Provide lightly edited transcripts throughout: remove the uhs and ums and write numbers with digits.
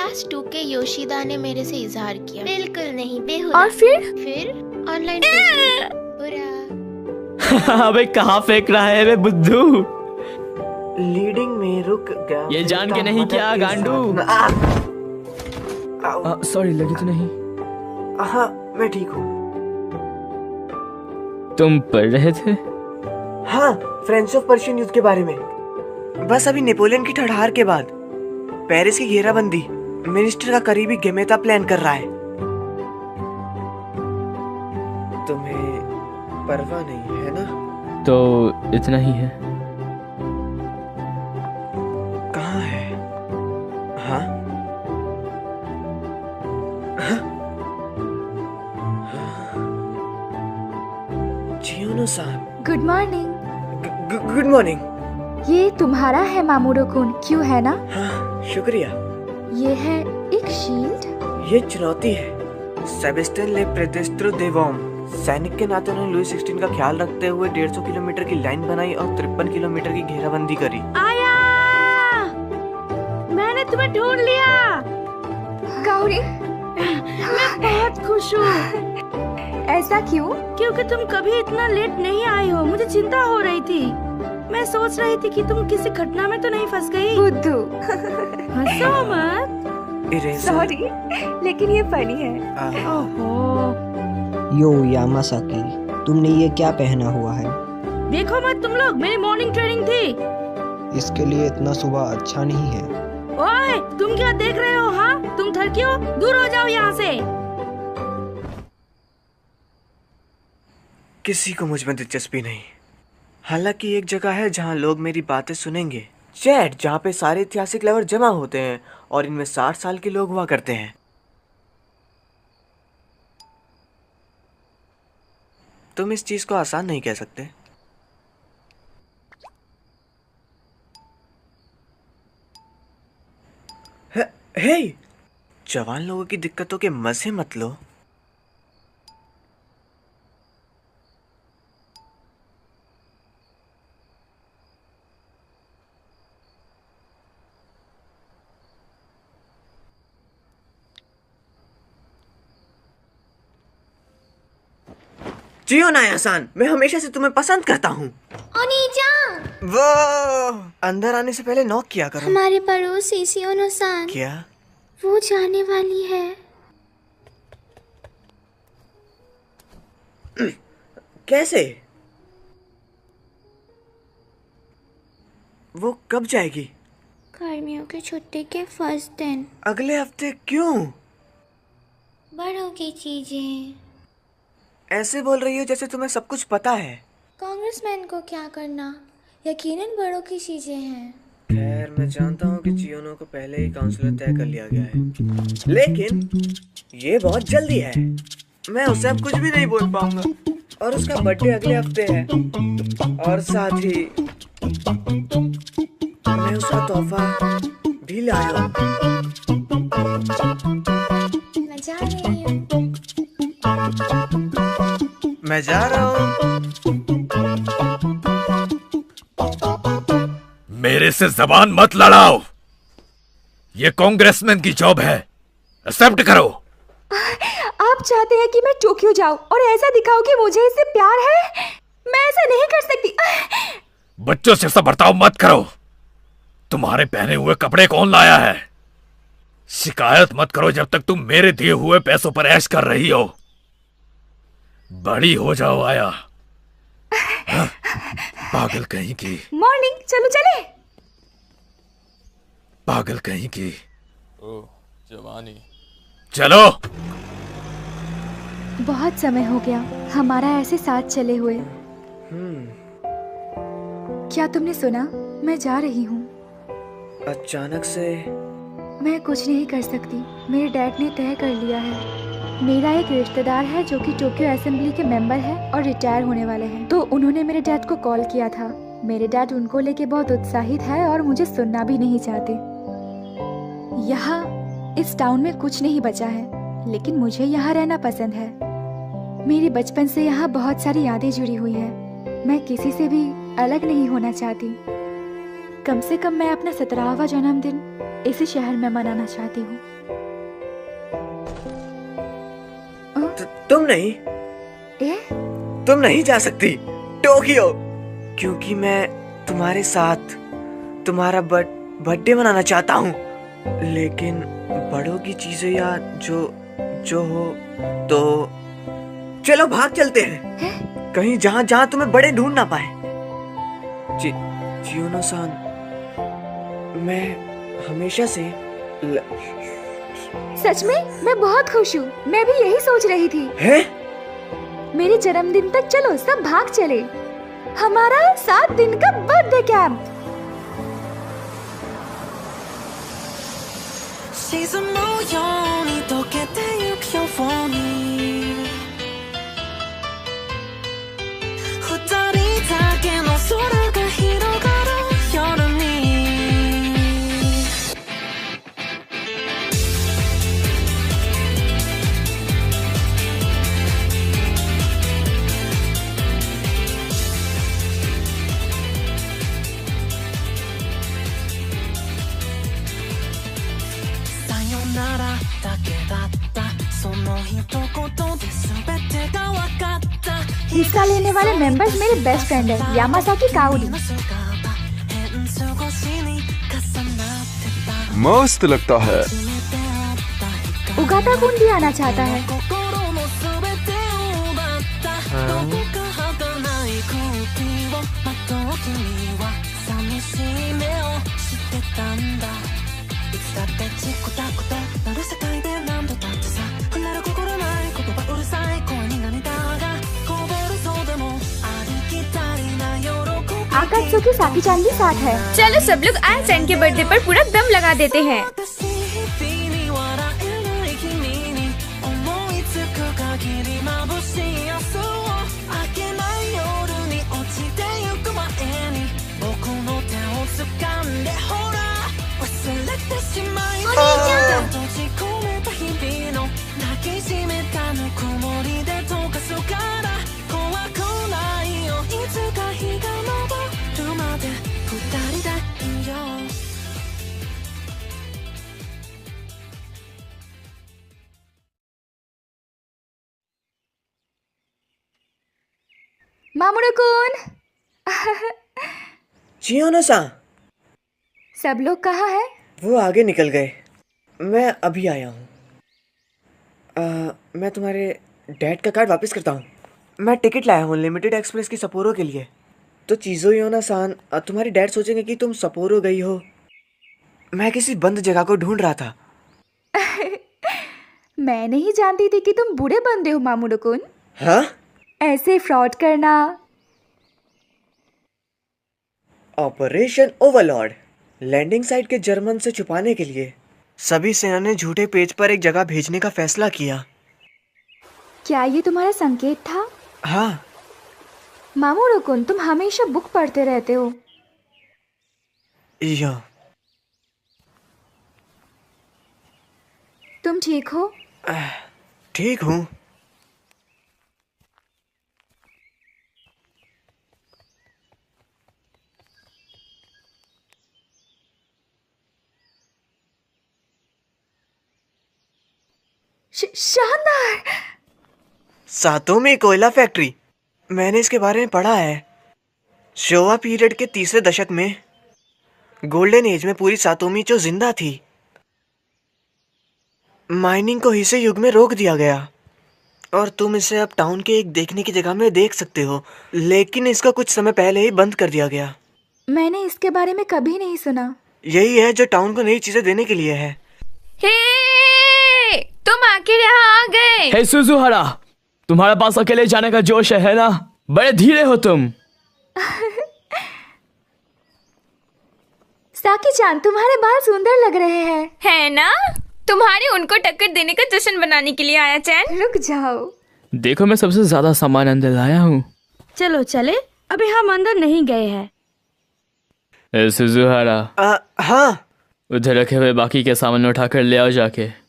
Class 2 के Yoshida ने मेरे से इजहार किया। बिल्कुल नहीं, बेहुदा। और फिर ऑनलाइन बुरा। अबे कहाँ फेंक रहा है बे बुद्धू? लीडिंग में रुक गया। ये जान के नहीं क्या गांडू? सॉरी, लगी तो नहीं? हाँ, मैं ठीक हूँ। तुम पढ़ रहे थे? हाँ, फ्रेंच ऑफ पर्शियन युद्ध के बारे में। बस अभी नेपोलियन की ठड़हार के बाद पेरिस की घेराबंदी मिनिस्टर का करीबी गेमेता प्लान कर रहा है। तुम्हें परवाह नहीं है ना? तो इतना ही है। कहाँ है? हाँ? जियोनो-सान। Good morning. Good morning. ये तुम्हारा है मामूरो-कुन, क्यों है ना? हाँ, शुक्रिया। ये है एक शील्ड। ये चुनौती है। सेबेस्टियन ले प्रेतेस्त्रो देवोम। सैनिक के नाते उन्होंने लुई 16 का ख्याल रखते हुए 150 किलोमीटर की लाइन बनाई और 53 किलोमीटर की घेराबंदी करी। आया! मैंने तुम्हें ढूंढ लिया। गौरी, मैं बहुत खुश हूँ। ऐसा क्यों? क्योंकि तुम कभी इतना लेट नहीं आई हो। मुझे चिंता हो रही थी। मैं सोच रही थी कि तुम किसी घटना में तो नहीं फंस गई। बुद्धू। हंसो मत। सॉरी, लेकिन ये फनी है। ओहो। यो यामासाकी, तुमने ये क्या पहना हुआ है? देखो मत तुम लोग, मेरी मॉर्निंग ट्रेनिंग थी। इसके लिए इतना सुबह अच्छा नहीं है। ओए, तुम क्या देख रहे हो? हाँ, तुम थरकी हो? दूर हो जाओ यहाँ से। किसी को मुझ में दिलचस्पी नहीं। हालांकि एक जगह है जहाँ लोग मेरी बातें सुनेंगे। चैट, जहाँ पे सारे ऐतिहासिक लवर जमा होते हैं और इनमें 60 साल के लोग हुआ करते हैं। तुम इस चीज को आसान नहीं कह सकते। हे, जवान लोगों की दिक्कतों के मजे मत लो। जियो नायासान, मैं हमेशा से तुम्हें पसंद करता हूँ। वो अंदर आने से पहले नॉक किया करो। हमारे पड़ोसी जियोनो-सान। क्या? वो जाने वाली है। कैसे? वो कब जाएगी? गर्मियों की छुट्टी के फर्स्ट दिन। अगले हफ्ते? क्यों? बड़ों की चीजें। ऐसे बोल रही हो जैसे तुम्हें सब कुछ पता है। कांग्रेसमैन को क्या करना, यकीनन बड़ों की चीजें हैं। खैर, मैं जानता हूँ कि जियोनो को पहले ही काउंसलर तय कर लिया गया है, लेकिन ये बहुत जल्दी है। मैं उसे अब कुछ भी नहीं बोल पाऊंगा। और उसका बर्थडे अगले हफ्ते है। और साथ ही मैं उसका तोहफा भी लाया हूँ। मैं जा रही हूँ। मैं जा रहा हूँ। मेरे से जबान मत लड़ाओ। ये कांग्रेसमैन की जॉब है, एक्सेप्ट करो। आप चाहते हैं कि मैं टोक्यो जाऊं और ऐसा दिखाऊं कि मुझे इससे प्यार है? मैं ऐसा नहीं कर सकती। बच्चों से ऐसा बर्ताव मत करो। तुम्हारे पहने हुए कपड़े कौन लाया है? शिकायत मत करो जब तक तुम मेरे दिए हुए पैसों पर ऐश कर रही हो। बड़ी हो जाओ आया। हाँ, पागल कहीं की। मॉर्निंग, चलो चले। पागल कहीं की। ओह, जवानी। चलो। बहुत समय हो गया हमारा ऐसे साथ चले हुए। क्या तुमने सुना? मैं जा रही हूँ। अचानक से? मैं कुछ नहीं कर सकती। मेरे डैड ने तय कर लिया है। मेरा एक रिश्तेदार है जो कि टोक्यो असेंबली के मेंबर है और रिटायर होने वाले हैं, तो उन्होंने मेरे डैड को कॉल किया था। मेरे डैड उनको लेके बहुत उत्साहित है और मुझे सुनना भी नहीं चाहते। यहाँ इस टाउन में कुछ नहीं बचा है, लेकिन मुझे यहाँ रहना पसंद है। मेरी बचपन से यहाँ बहुत सारी यादें जुड़ी हुई हैं। मैं किसी से भी अलग नहीं होना चाहती। कम से कम मैं अपना 17वां जन्मदिन इसी शहर में मनाना चाहती हूँ। तुम नहीं, ए? तुम नहीं जा सकती टोक्यो, क्योंकि मैं तुम्हारे साथ तुम्हारा बर्थडे मनाना चाहता हूँ। लेकिन बड़ों की चीजें या जो जो हो तो चलो भाग चलते हैं कहीं जहाँ जहाँ तुम्हें बड़े ढूंढ ना पाए। चियोनो-सान, मैं हमेशा से सच में मैं बहुत खुश हूँ। मैं भी यही सोच रही थी। है? मेरे जन्मदिन तक चलो सब भाग चले। हमारा 7 दिन का बर्थडे कैंप। हिस्सा लेने वाले मेंबर्स मेरे बेस्ट फ्रेंड है, यामासाकी काउरी। मस्त लगता है। उगाता कुन भी आना चाहता है। आकात्सुकी साकी-चान भी साथ है। चलो सब लोग आन-चैन के बर्थडे पर पूरा दम लगा देते हैं। मामुरो-कुन। चियोनो-सान, सब लोग कहाँ है? वो आगे निकल गए। मैं अभी आया हूँ। मैं तुम्हारे डैड का कार्ड वापस करता हूँ। मैं टिकट लाया हूँ लिमिटेड एक्सप्रेस की सपोरो के लिए। तो चिज़ुयोनो-सान, तुम्हारे डैड सोचेंगे कि तुम सपोरो गई हो। मैं किसी बंद जगह को ढूंढ रहा था। मैं नहीं जानती थी कि तुम बूढ़े बंदे हो मामुरो-कुन। हाँ? ऐसे फ्रॉड करना। Operation Overlord. लैंडिंग साइट के जर्मन से छुपाने के लिए सभी सेना ने झूठे पेज पर एक जगह भेजने का फैसला किया। क्या ये तुम्हारा संकेत था? हाँ। मामुरो-कुन, तुम हमेशा बुक पढ़ते रहते हो। या। तुम ठीक हो? ठीक हूँ। शानदार। सातोमी कोयला फैक्ट्री। मैंने इसके बारे में पढ़ा है। शोवा पीरियड के तीसरे दशक में गोल्डन एज में पूरी सातोमी जो जिंदा थी। माइनिंग को हिसे युग में रोक दिया गया और तुम इसे अब टाउन के एक देखने की जगह में देख सकते हो, लेकिन इसका कुछ समय पहले ही बंद कर दिया गया। मैंने इसके बारे में कभी नहीं सुना। यही है जो टाउन को नई चीजें देने के लिए है। हे, तुम आखिर यहाँ आ गए। हे सुजुहारा, तुम्हारे पास अकेले जाने का जोश है ना? बड़े धीरे हो तुम। साकी-चान, तुम्हारे बाल सुंदर लग रहे हैं। है ना? तुम्हारे उनको टक्कर देने का जश्न बनाने के लिए आया चैन। रुक जाओ। देखो मैं सबसे ज्यादा सामान अंदर लाया हूँ। चलो चले, अभी हम अंदर नहीं गए हैं। हे सुजुहारा, हाँ। उधर रखे हुए बाकी के सामान उठाकर ले आओ जाके।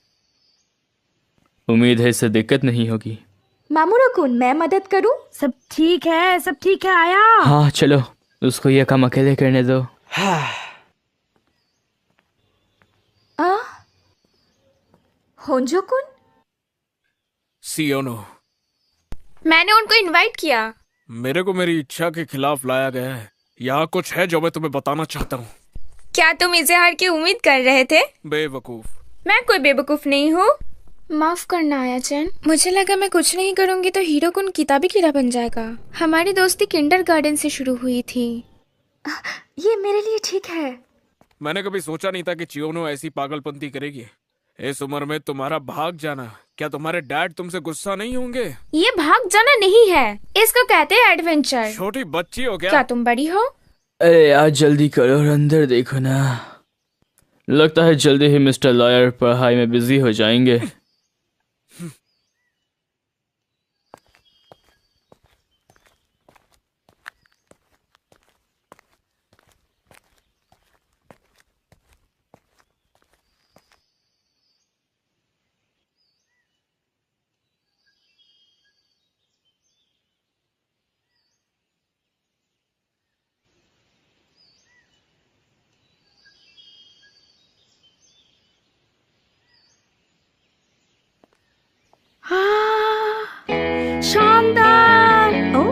उम्मीद है इससे दिक्कत नहीं होगी। मामुरो-कुन, मैं मदद करूं? सब ठीक है, सब ठीक है। आया। हाँ चलो, उसको ये काम अकेले करने दो। होंजो-कुन? सियोनो, मैंने उनको इनवाइट किया। मेरे को मेरी इच्छा के खिलाफ लाया गया है। यहाँ कुछ है जो मैं तुम्हें बताना चाहता हूँ। क्या तुम इजहार की उम्मीद कर रहे थे? बेवकूफ। मैं कोई बेवकूफ नहीं हूँ। माफ करना आयाचन, मुझे लगा मैं कुछ नहीं करूंगी तो हीरोकुन किताबी कीड़ा बन जाएगा। हमारी दोस्ती किंडरगार्टन से शुरू हुई थी। ये मेरे लिए ठीक है। मैंने कभी सोचा नहीं था कि चियोनो ऐसी पागलपंती करेगी। इस उम्र में तुम्हारा भाग जाना, क्या तुम्हारे डैड तुमसे गुस्सा नहीं होंगे? ये भाग जाना नहीं है, इसको कहते हैं एडवेंचर। छोटी बच्ची हो क्या? क्या तुम बड़ी हो? अरे यार जल्दी करो और अंदर देखो ना। लगता है जल्दी ही मिस्टर लॉयर पढ़ाई में बिजी हो जाएंगे। हाँ, शानदार। ओ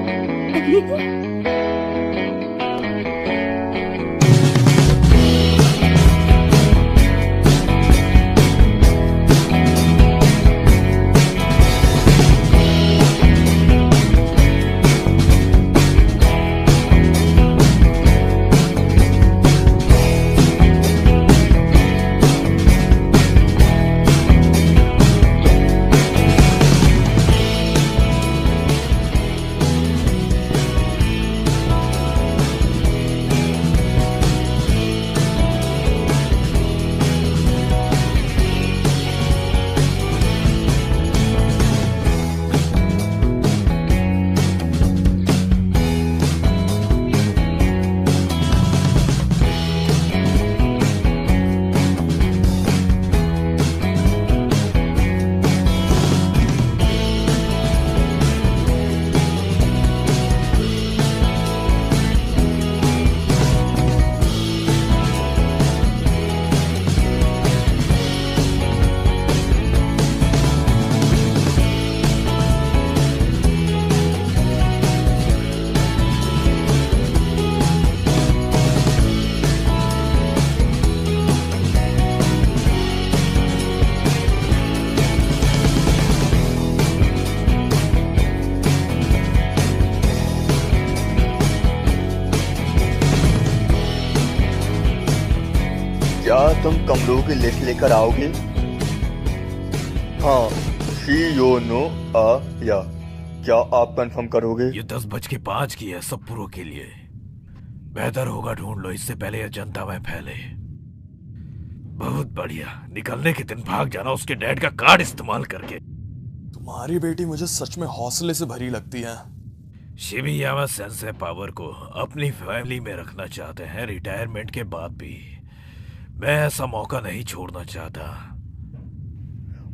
क्या तुम कमरों की लिस्ट लेकर आओगे? हाँ, शियोनो या क्या आप कंफर्म करोगे? ये 10:05 की है सब पूरों के लिए। बेहतर होगा ढूंढ लो इससे पहले यह जनता में फैले। बहुत बढ़िया, निकलने के दिन भाग जाना उसके डैड का कार्ड इस्तेमाल करके। तुम्हारी बेटी मुझे सच में हौसले से भरी लगती है। शिमियामा सेंसे पावर को अपनी फैमिली में रखना चाहते हैं रिटायरमेंट के बाद भी। मैं ऐसा मौका नहीं छोड़ना चाहता।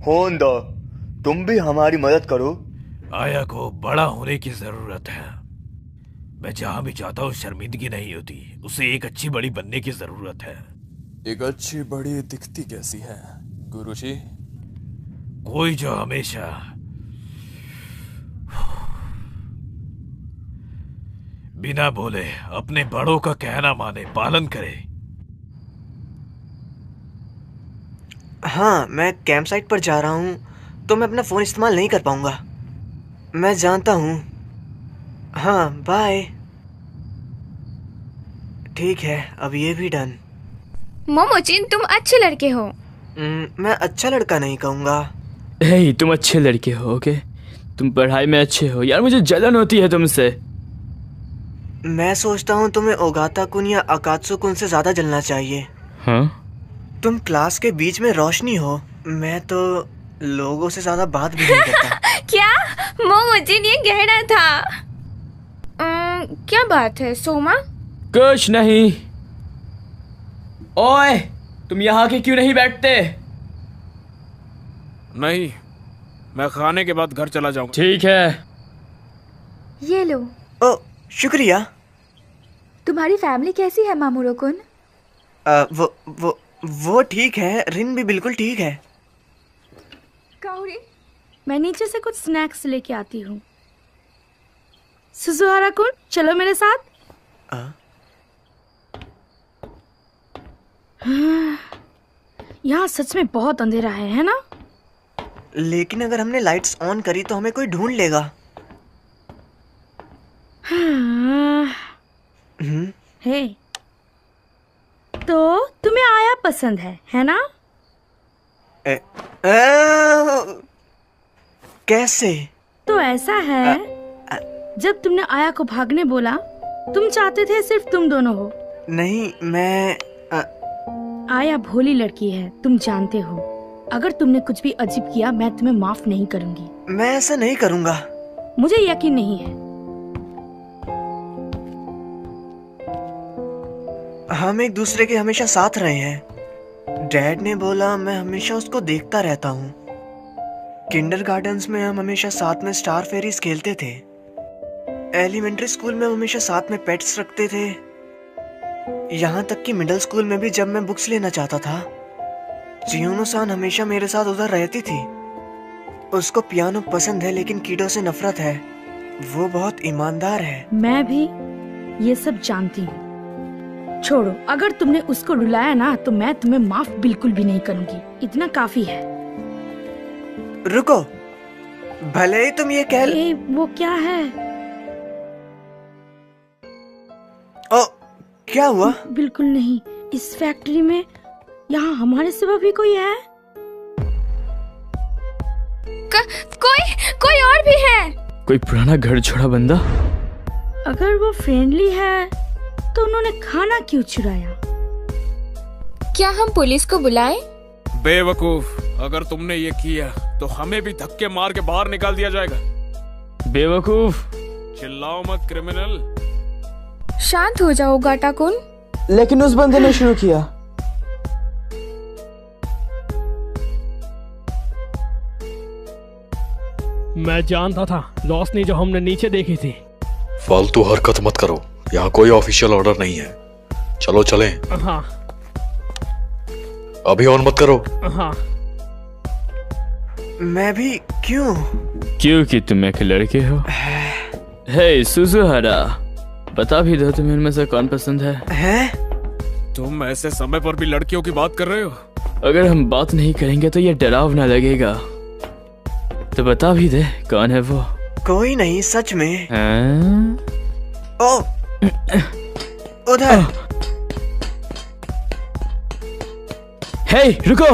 होंडा, तुम भी हमारी मदद करो। आया को बड़ा होने की जरूरत है। मैं जहां भी जाता हूँ शर्मिंदगी नहीं होती। उसे एक अच्छी बड़ी बनने की जरूरत है। एक अच्छी बड़ी दिखती कैसी है गुरुजी? कोई जो हमेशा बिना बोले अपने बड़ों का कहना माने, पालन करे। हाँ, मैं कैंप साइट पर जा रहा हूँ तो मैं अपना फ़ोन इस्तेमाल नहीं कर पाऊँगा। मैं जानता हूँ। हाँ, बाय। ठीक है, अब ये भी डन। मोमोचिन, तुम अच्छे लड़के हो। मैं अच्छा लड़का नहीं कहूँगा। हे, तुम अच्छे लड़के हो। ओके, तुम पढ़ाई में अच्छे हो। यार मुझे जलन होती है तुमसे। मैं सोचता हूँ तुम्हें ओगाता कुन या अकात्सु कुन से ज़्यादा जलना चाहिए। हाँ? तुम क्लास के बीच में रोशनी हो। मैं तो लोगों से ज्यादा बात भी नहीं करता। क्या मोमोचिन, ये गहरा था। क्या बात है सोमा? कुछ नहीं। ओए, तुम यहाँ के क्यों नहीं बैठते? नहीं, मैं खाने के बाद घर चला जाऊंगा। ठीक है। ये लो। ओ, शुक्रिया। तुम्हारी फैमिली कैसी है मामूरो-कुन? वो ठीक है। रिन भी बिल्कुल ठीक है। काओरी, मैं नीचे से कुछ स्नैक्स लेके आती हूँ। सुजुहारा कुन, चलो मेरे साथ। यहाँ सच में बहुत अंधेरा है ना? लेकिन अगर हमने लाइट्स ऑन करी तो हमें कोई ढूंढ लेगा। हे, तो तुम्हें आया पसंद है ना? कैसे? तो ऐसा है, जब तुमने आया को भागने बोला, तुम चाहते थे सिर्फ तुम दोनों हो। नहीं, मैं आया भोली लड़की है, तुम जानते हो। अगर तुमने कुछ भी अजीब किया, मैं तुम्हें माफ नहीं करूंगी। मैं ऐसा नहीं करूंगा। मुझे यकीन नहीं है। हम एक दूसरे के हमेशा साथ रहे हैं। डैड ने बोला मैं हमेशा उसको देखता रहता हूँ। किंडरगार्टन्स में हम हमेशा साथ में स्टार फेरीज खेलते थे। एलिमेंट्री स्कूल में हमेशा साथ में पेट्स रखते थे। यहाँ तक कि मिडिल स्कूल में भी जब मैं बुक्स लेना चाहता था, चियोनो-सान हमेशा मेरे साथ उधर रहती थी। उसको पियानो पसंद है लेकिन कीड़ों से नफरत है। वो बहुत ईमानदार है। मैं भी ये सब जानती हूँ। छोड़ो, अगर तुमने उसको रुलाया ना तो मैं तुम्हें माफ बिल्कुल भी नहीं करूंगी। इतना काफी है। रुको, भले ही तुम ये कह वो क्या है? ओ, क्या हुआ? बिल्कुल नहीं। इस फैक्ट्री में यहाँ हमारे सिवा भी कोई है? कोई और भी है? कोई पुराना घर छोड़ा बंदा? अगर वो फ्रेंडली है तो उन्होंने खाना क्यों चुराया? क्या हम पुलिस को बुलाएं? बेवकूफ, अगर तुमने ये किया तो हमें भी धक्के मार के बाहर निकाल दिया जाएगा। बेवकूफ, चिल्लाओ मत क्रिमिनल। शांत हो जाओ गाटा-कुन। लेकिन उस बंदे ने शुरू किया। मैं जानता था, रोशनी जो हमने नीचे देखी थी। फालतू हरकत मत करो, यहाँ कोई ऑफिशियल ऑर्डर नहीं है। चलो चलें। हाँ। अभी ऑन मत करो। हाँ। मैं भी क्यों? क्योंकि तुम एक लड़के हो। हे सुजुहारा, बता भी दो तुम्हें इनमें से कौन पसंद है? तुम ऐसे समय पर भी लड़कियों की बात कर रहे हो? अगर हम बात नहीं करेंगे तो ये डरावना लगेगा। तो बता भी दे कौन है वो। कोई नहीं, सच में। ओ, उधर। हे, रुको।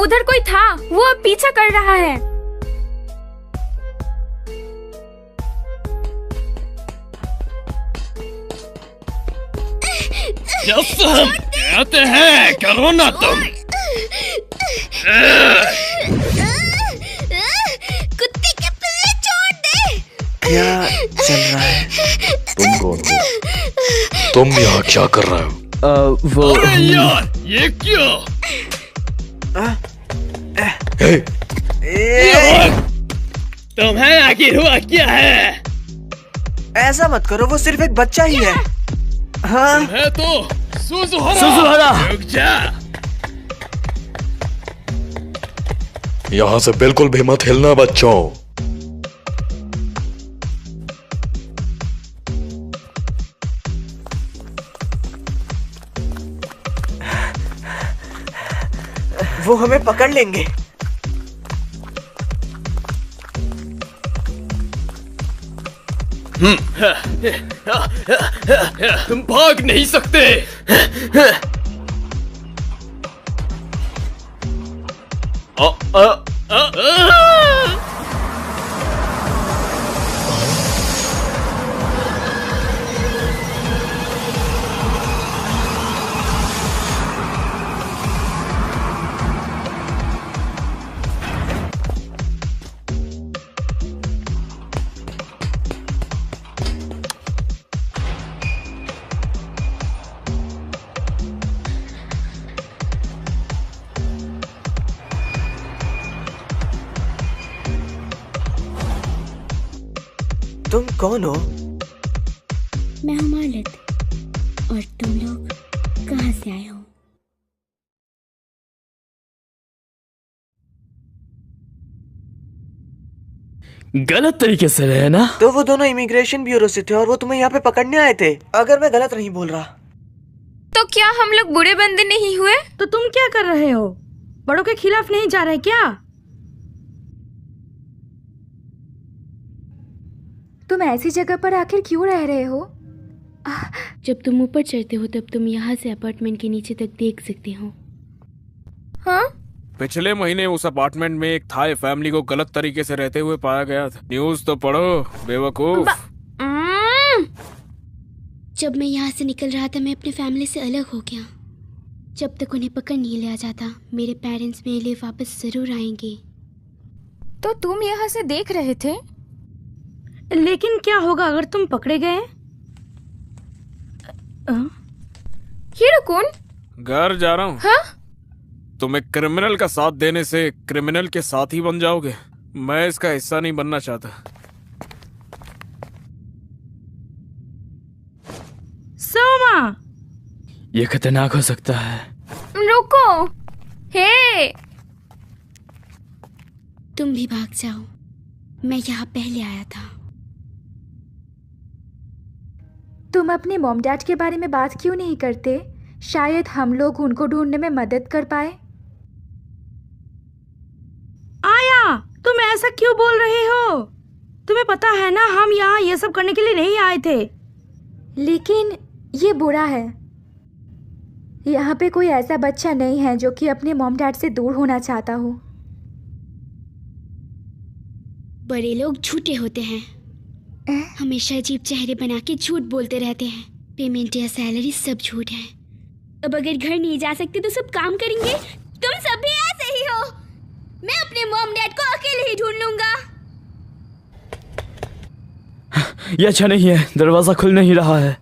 उधर कोई था, वो अब पीछा कर रहा है। जब हम कहते हैं करो ना तुम। कुत्ते के पिल्ले छोड़ दे। क्या चल रहा है? तुम कौन हो? तुम यहाँ क्या कर रहे हो? वो यार, ये क्यों? तुम्हें आखिर हुआ क्या है? ऐसा मत करो, वो सिर्फ एक बच्चा ही है। हाँ है तो सुजुहारा, रुक जा। यहाँ से बिल्कुल भी मत हिलना बच्चों। वो हमें पकड़ लेंगे। तुम भाग नहीं सकते। तुम कौन हो? मैं हूँ मालिक, और तुम? आए हो। गलत तरीके से रहे ना? तो वो दोनों इमिग्रेशन ब्यूरो से थे और वो तुम्हें यहाँ पे पकड़ने आए थे, अगर मैं गलत नहीं बोल रहा। तो क्या हम लोग बुरे बंदे नहीं हुए? तो तुम क्या कर रहे हो? बड़ों के खिलाफ नहीं जा रहे क्या? तुम ऐसी जगह पर आखिर क्यों रह रहे हो? जब तुम ऊपर चढ़ते हो तब तुम यहाँ से अपार्टमेंट के नीचे तक देख सकते हो। हाँ? पिछले महीने उस अपार्टमेंट में एक थाई फैमिली को गलत तरीके से रहते हुए पाया गया था। न्यूज़ तो पढ़ो बेवकूफ। जब मैं यहाँ से निकल रहा था मैं अपने फैमिली से अलग हो गया। जब तक उन्हें पकड़ नहीं लिया जाता मेरे पेरेंट्स मेरे लिए वापस जरूर आएंगे। तो तुम यहाँ से देख रहे थे? लेकिन क्या होगा अगर तुम पकड़े गए? हीरो-कुन? घर जा रहा हूँ। हाँ? तुम एक क्रिमिनल का साथ देने से क्रिमिनल के साथ ही बन जाओगे। मैं इसका हिस्सा नहीं बनना चाहता। सोमा, ये खतरनाक हो सकता है। रुको। हे, तुम भी भाग जाओ। मैं यहाँ पहले आया था। तुम अपने मॉम डैड के बारे में बात क्यों नहीं करते? शायद हम लोग उनको ढूंढने में मदद कर पाए। आया, तुम ऐसा क्यों बोल रहे हो? तुम्हें पता है ना हम यहाँ ये सब करने के लिए नहीं आए थे। लेकिन ये बुरा है। यहाँ पे कोई ऐसा बच्चा नहीं है जो कि अपने मॉम डैड से दूर होना चाहता हो। बड़े लोग झूठे होते हैं। हमेशा अजीब चेहरे बना के झूठ बोलते रहते हैं। पेमेंट या सैलरी सब झूठ है। अब अगर घर नहीं जा सकते तो सब काम करेंगे। तुम सब भी ऐसे ही हो। मैं अपने मॉम डैड को अकेले ही ढूंढ लूंगा। ये अच्छा नहीं है, दरवाजा खुल नहीं रहा है।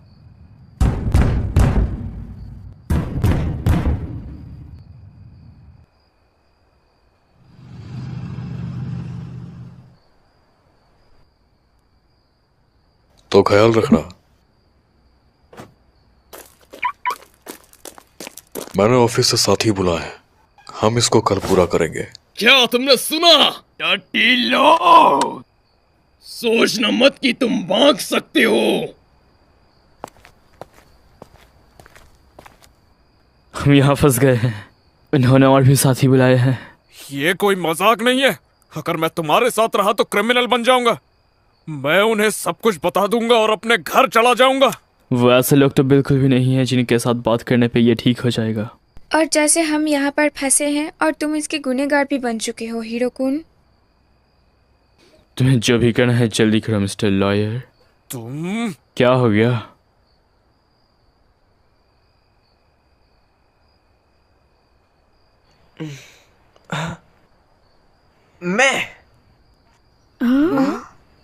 तो ख्याल रखना। मैंने ऑफिस से साथी बुलाए हैं, हम इसको कल पूरा करेंगे। क्या तुमने सुना? टट्टी लो, सोचना मत कि तुम भाग सकते हो। हम यहाँ फंस गए हैं। इन्होंने और भी साथी बुलाए हैं। ये कोई मजाक नहीं है। अगर मैं तुम्हारे साथ रहा तो क्रिमिनल बन जाऊंगा। मैं उन्हें सब कुछ बता दूंगा और अपने घर चला जाऊंगा। वो ऐसे लोग तो बिल्कुल भी नहीं है जिनके साथ बात करने पे ये ठीक हो जाएगा। और जैसे हम यहाँ पर फंसे हैं और तुम इसके गुनहगार भी बन चुके हो हीरो-कुन। तुम्हें जो भी करना है जल्दी करो मिस्टर लॉयर। तुम क्या हो गया?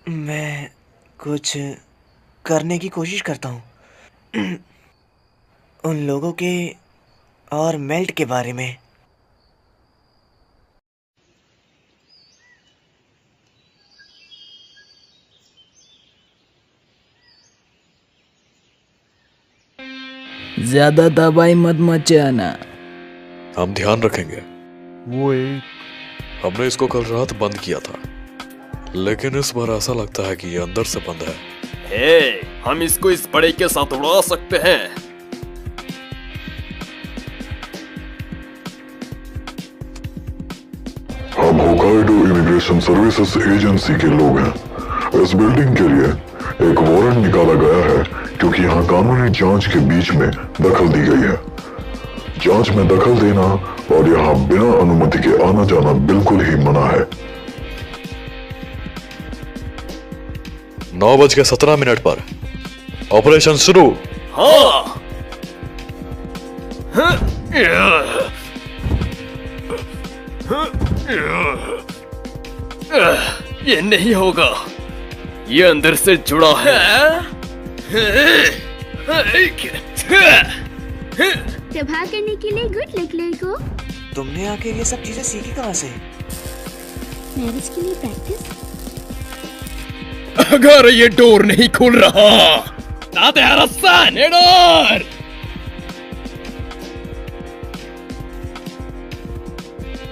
मैं कुछ करने की कोशिश करता हूँ उन लोगों के और मेल्ट के बारे में। ज्यादा दवाई मत मचाना। हम ध्यान रखेंगे। हमने इसको कल रात बंद किया था, लेकिन इस बार ऐसा लगता है कि ये अंदर से बंद है। हम इसको इस बड़े के साथ उड़ा सकते हैं। हम होकाइडो इमिग्रेशन सर्विसेज एजेंसी के लोग हैं। इस बिल्डिंग के लिए एक वारंट निकाला गया है क्योंकि यहाँ कानूनी जांच के बीच में दखल दी गई है। जांच में दखल देना और यहाँ बिना अनुमति के आना जाना बिल्कुल ही मना है। 9:17 पर ऑपरेशन शुरू। हाँ। ये नहीं होगा, ये अंदर से जुड़ा है। प्रभाव करने के लिए गुड लक लड़को। तुमने आके ये सब चीजें सीखी कहाँ से? मैरिज के लिए प्रैक्टिस। अगर ये डोर नहीं खुल रहा ताते हरसान डोर।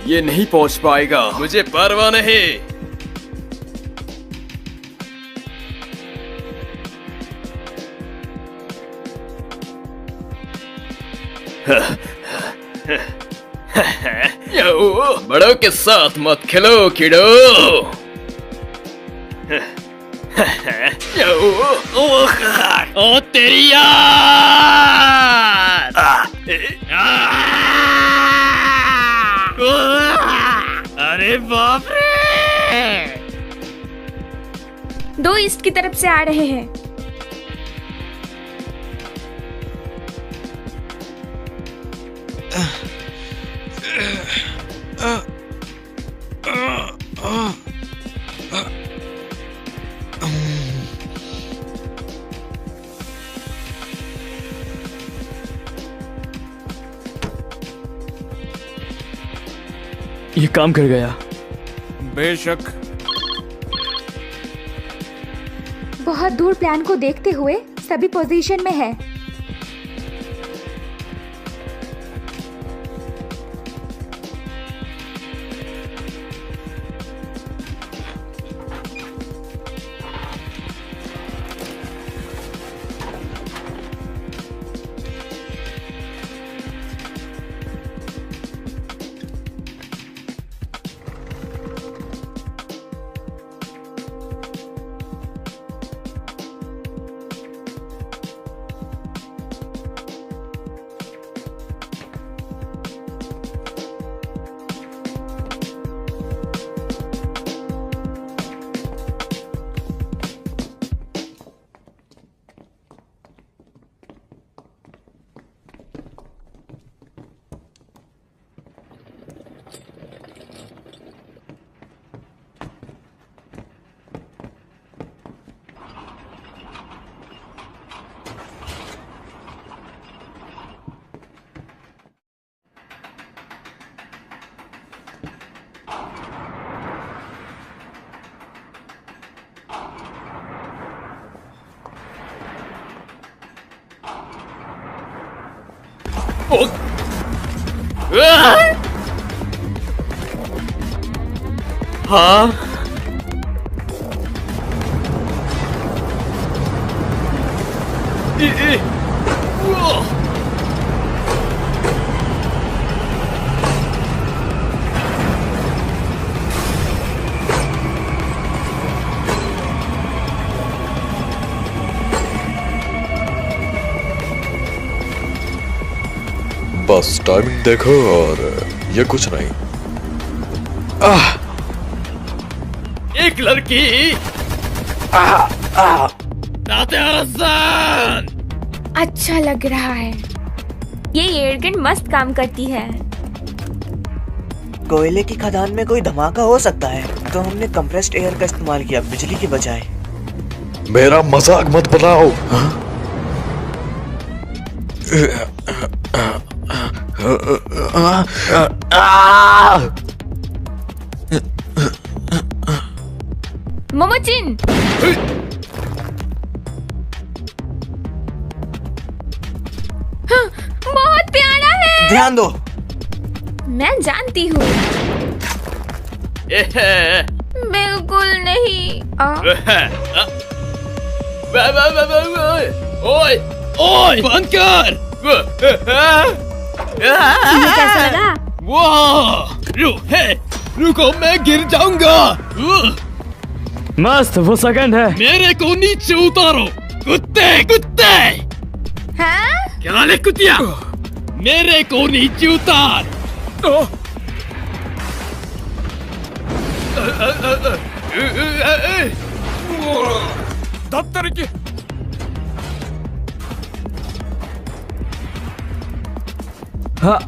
ये नहीं पहुंच पाएगा। मुझे परवाह नहीं। बड़ों के साथ मत खेलो किडो। ओ तेरी यार। अरे बाप रे। 2 ईस्ट की तरफ से आ रहे हैं। ये काम कर गया। बेशक। बहुत दूर प्लान को देखते हुए सभी पोजीशन में है। हाँ बस टाइमिंग देखो और ये कुछ नहीं। एक लड़की अच्छा लग रहा है। ये एयरगन मस्त काम करती है। कोयले की खदान में कोई धमाका हो सकता है, तो हमने कंप्रेस्ड एयर का इस्तेमाल किया बिजली के बजाय। मेरा मजाक मत बनाओ। मोमोचिन, हाँ, बहुत प्यारा है। ध्यान दो। मैं जानती हूँ। बिल्कुल नहीं। ओए ओए बंद कर। कैसा लगा? वाह, रुको मैं गिर जाऊंगा। मस्त, वो सेकंड है। मेरे को नीचे उतारो कुत्ते कुत्ते। हाँ? क्या ले कुतिया, मेरे को नीचे उतार। दफ्तर की हाँ।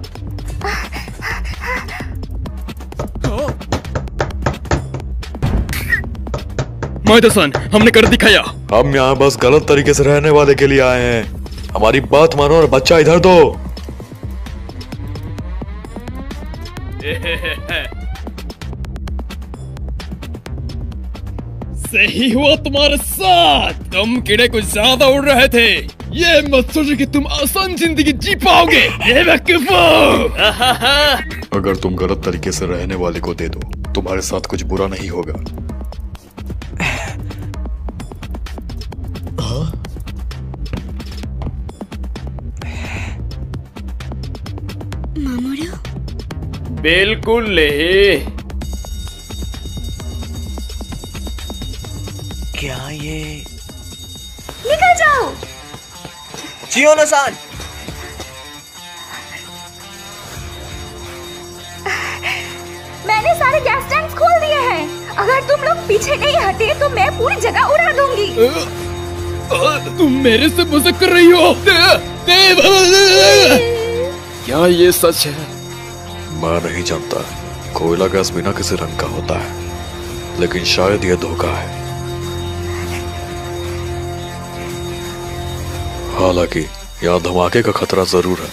माइदसन, हमने कर दिखाया। हम यहाँ बस गलत तरीके से रहने वाले के लिए आए हैं। हमारी बात मानो और बच्चा इधर दो। सही हुआ तुम्हारे साथ। तुम कीड़े कुछ ज्यादा उड़ रहे थे। ये मत सोचो कि तुम आसान जिंदगी जी पाओगे, ये बेवकूफो। अगर तुम गलत तरीके से रहने वाले को दे दो, तुम्हारे साथ कुछ बुरा नहीं होगा। मामूरो? बिल्कुल नहीं। क्या ये? निकल जाओ। चियोनो-सान! मैंने सारे गैस टैंक्स खोल दिए हैं। अगर तुम लोग पीछे नहीं हटे तो मैं पूरी जगह उड़ा दूंगी। तुम मेरे से मजाक कर रही हो? क्या ये सच है? मैं नहीं जानता। कोयला गैस बिना किसी रंग का होता है, लेकिन शायद यह धोखा है। हालांकि यहाँ धमाके का खतरा जरूर है।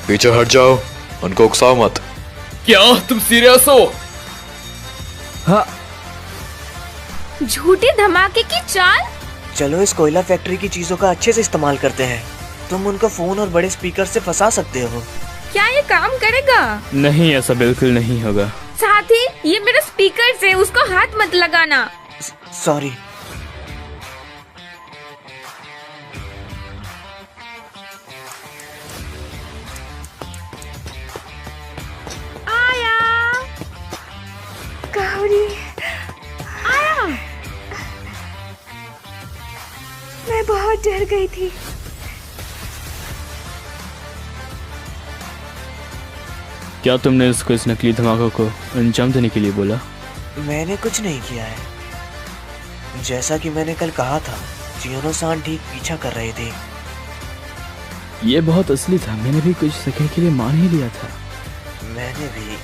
पीछे हट जाओ, उनको उकसाओ मत। क्या तुम सीरियस हो? हाँ। झूठे धमाके की चाल? चलो इस कोयला फैक्ट्री की चीजों का अच्छे से इस्तेमाल करते हैं। तुम उनको फोन और बड़े स्पीकर से फंसा सकते हो। क्या ये काम करेगा? नहीं, ऐसा बिल्कुल नहीं होगा। साथी, ये मेरा स्पीकर है, उसको हाथ मत लगाना। सॉरी। आया। गौरी, आया। मैं बहुत डर गई थी। क्या तुमने उसको इस नकली धमाके को अंजाम देने के लिए बोला? मैंने कुछ नहीं किया है। जैसा कि मैंने कल कहा था, चियोनो-सान ठीक पीछा कर रहे थे। ये बहुत असली था। मैंने भी कुछ सेकंड के लिए मान ही लिया था। मैंने भी।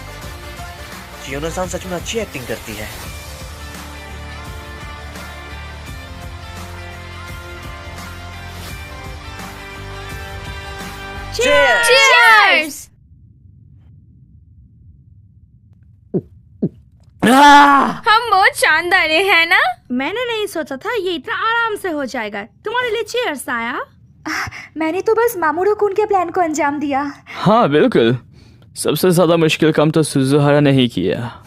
चियोनो-सान सच में अच्छी एक्टिंग करती है। Cheers! हम बहुत शानदार है ना? मैंने नहीं सोचा था ये इतना आराम से हो जाएगा। तुम्हारे लिए चीयर्स आया। मैंने तो बस मामूरो कुन के प्लान को अंजाम दिया। हाँ बिल्कुल। सबसे ज्यादा मुश्किल काम तो सुजुहारा ने ही किया।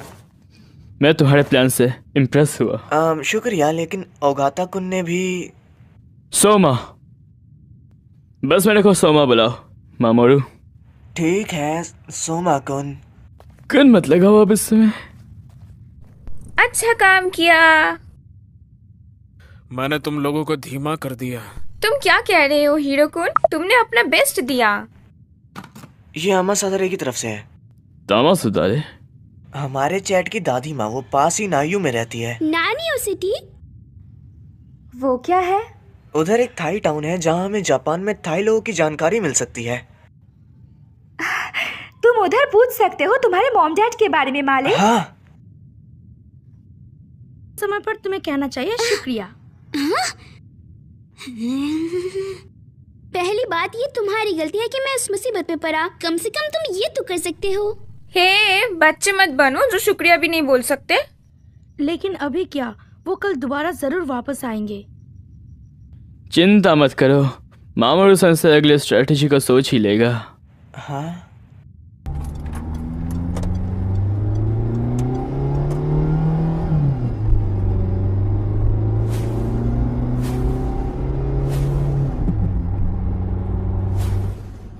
मैं तुम्हारे प्लान से इम्प्रेस हुआ। शुक्रिया, लेकिन ओगाता कुन ने भी। सोमा, बस मेरे को सोमा बुलाओ। मामोरू। ठीक है सोमा कुन। कुन मत लगाओ अब इसमें। अच्छा काम किया। मैंने तुम लोगों को धीमा कर दिया। तुम क्या कह रहे हो हीरो-कुन? तुमने अपना बेस्ट दिया। ये अमा सदरे की तरफ से है। तामा सुधारे? हमारे चैट की दादी माँ, वो पास ही नायू में रहती है। नानियो सिटी? वो क्या है? उधर एक थाई टाउन है जहाँ हमें जापान में थाई लोगों की जानकारी मिल सकती है। तुम उधर पूछ सकते हो तुम्हारे मॉम डैड के बारे में मालिक। हाँ। समय पर तुम्हें कहना चाहिए शुक्रिया। पहली बात ये तुम्हारी गलती है कि मैं इस मुसीबत में पड़ा। कम से कम तुम ये तो कर सकते हो। हे, बच्चे मत बनो जो शुक्रिया भी नहीं बोल सकते। लेकिन अभी क्या, वो कल दोबारा जरूर वापस आएंगे। चिंता मत करो, मामोरू सन से अगले स्ट्रेटेजी का सोच ही लेगा। हाँ।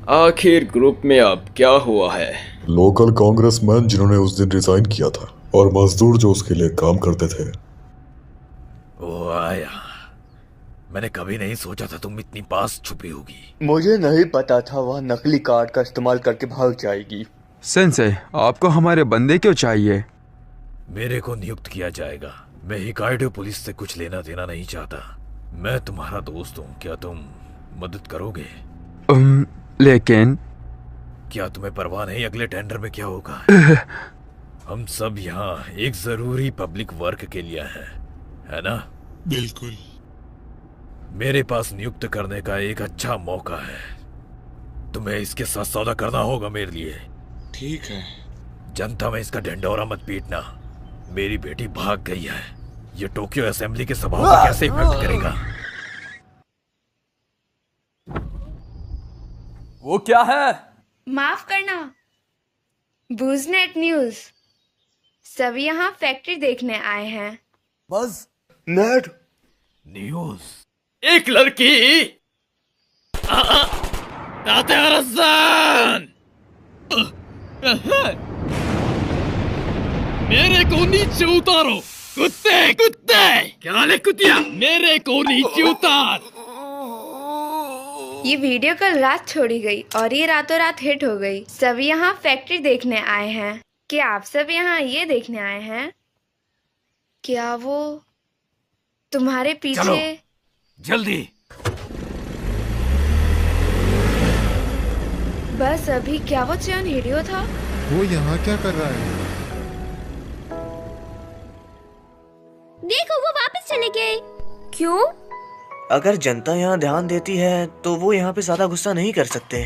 आखिर ग्रुप में अब क्या हुआ है? लोकल कांग्रेसमैन जिन्होंने उस दिन रिजाइन किया था और मजदूर जो उसके लिए काम करते थे। वो आया। मैंने कभी नहीं सोचा था तुम इतनी पास छुपी होगी। मुझे नहीं पता था वह नकली कार्ड का इस्तेमाल करके भाग जाएगी। सेंसे, आपको हमारे बंदे क्यों चाहिए? मेरे को नियुक्त किया जाएगा। मैं हिकाइडो पुलिस से कुछ लेना देना नहीं चाहता। मैं तुम्हारा दोस्त हूँ, क्या तुम मदद करोगे? लेकिन क्या तुम्हें परवाह नहीं अगले टेंडर में क्या होगा? हम सब यहाँ एक जरूरी पब्लिक वर्क के लिए हैं, है ना? बिल्कुल। मेरे पास नियुक्त करने का एक अच्छा मौका है। तुम्हें इसके साथ सौदा करना होगा मेरे लिए। ठीक है। जनता में इसका ढिंढोरा मत पीटना। मेरी बेटी भाग गई है। ये टोक्यो असेंबली के स्वभाव पर कैसे इफेक्ट करेगा? वो क्या है? माफ करना, बूजनेट न्यूज। सब यहाँ फैक्ट्री देखने आए हैं। बस नेट न्यूज। एक लड़की तातेरसान मेरे को नीचे उतारो। कुत्ते कुत्ते क्या ले कुतिया, मेरे को नीचे उतार। ये वीडियो कल रात छोड़ी गई और ये रातों रात हिट हो गई। सब यहाँ फैक्ट्री देखने आए हैं। क्या आप सब यहाँ ये देखने आए हैं? क्या वो तुम्हारे पीछे? चलो जल्दी। बस अभी क्या वो चयन हिडियो था? वो यहाँ क्या कर रहा है? देखो वो वापस चले गए। क्यों? अगर जनता यहाँ ध्यान देती है तो वो यहाँ पे ज्यादा गुस्सा नहीं कर सकते।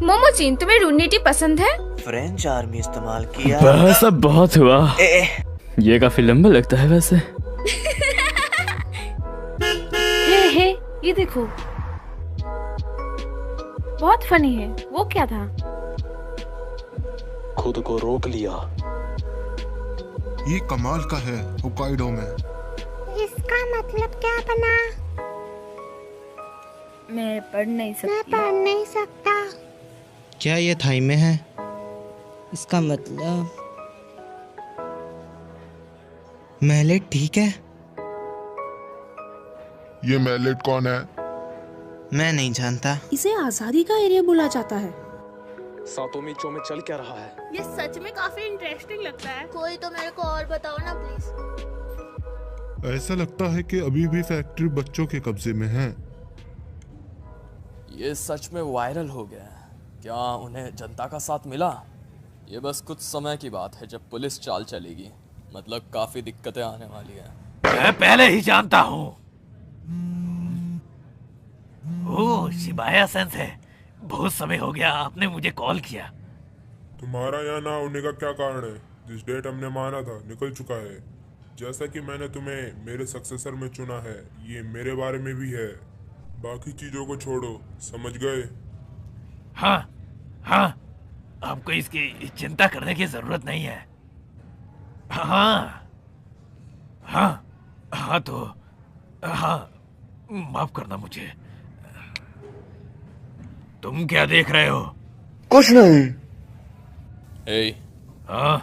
मोमोचिन, तुम्हें रूनीटी पसंद है? फ्रेंच आर्मी इस्तेमाल किया। बस अब बहुत हुआ। ये काफी लंबा लगता है वैसे। हे ये देखो, बहुत फनी है। वो क्या था? खुद को रोक लिया। ये कमाल का है होकाइडो में। इसका मतलब क्या बना? मैं पढ़ नहीं सकती। मैं पढ़ नहीं सकता। क्या ये थाई में है? इसका मतलब मैलेट ठीक है? ये मैलेट कौन है? मैं नहीं जानता। इसे आजादी का एरिया बोला जाता है। सातोमी चो में चल क्या रहा है? ये सच में काफी इंटरेस्टिंग लगता है। कोई तो मेरे को और बताओ ना प्लीज। ऐसा लगता है कि अभी भी फैक्ट्री बच्चों के कब्जे में है। ये सच में वायरल हो गया है। क्या उन्हें जनता का साथ मिला? ये बस कुछ समय की बात है जब पुलिस चाल चलेगी। मतलब काफी दिक्कतें आने वाली हैं। मैं पहले ही जानता हूँ। ओह शिबाया सेंसे, बहुत समय हो गया आपने मुझे कॉल किया। तुम्हारा यहाँ ना होने का क्या कारण है? जिस डेट हमने माना था निकल चुका है। जैसा कि मैंने तुम्हें मेरे सक्सेसर में चुना है, ये मेरे बारे में भी है। बाकी चीजों को छोड़ो, समझ गए? हाँ हाँ, आपको इसकी चिंता करने की जरूरत नहीं है। हाँ हाँ हाँ, तो हाँ, माफ करना मुझे। तुम क्या देख रहे हो? कुछ नहीं। ए, हाँ,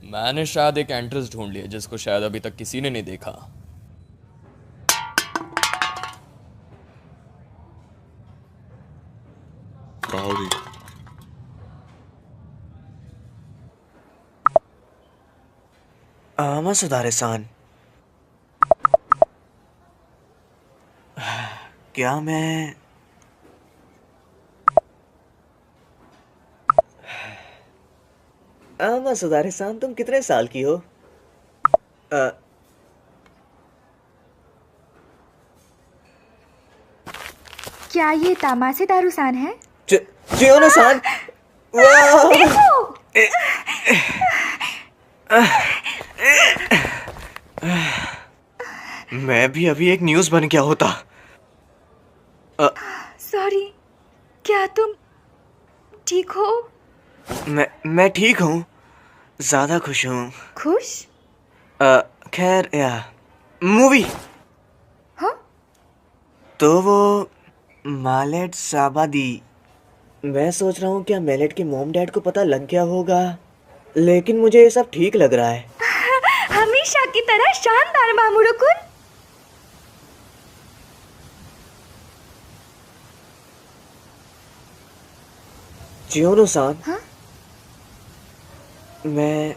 मैंने शायद एक एंट्रेंस ढूंढ लिया जिसको शायद अभी तक किसी ने नहीं देखा। काओरी। सुधारे-सान, क्या मैं सुधारे-सान, तुम कितने साल की हो? क्या ये तामासे दारूसान है? चियोनो-सान, देखो! मैं भी अभी एक न्यूज़ बन गया होता। सॉरी, क्या तुम ठीक हो? मैं ठीक हूँ, ज्यादा खुश हूँ। खुश? खैर मूवी। हाँ? तो वो मालेट साबादी। मैं सोच रहा हूँ क्या मैलेट के मॉम डैड को पता लग गया होगा, लेकिन मुझे ये सब ठीक लग रहा है। हमेशा की तरह शानदार मामूरो-कुन। चियोनो-सान, हाँ? मैं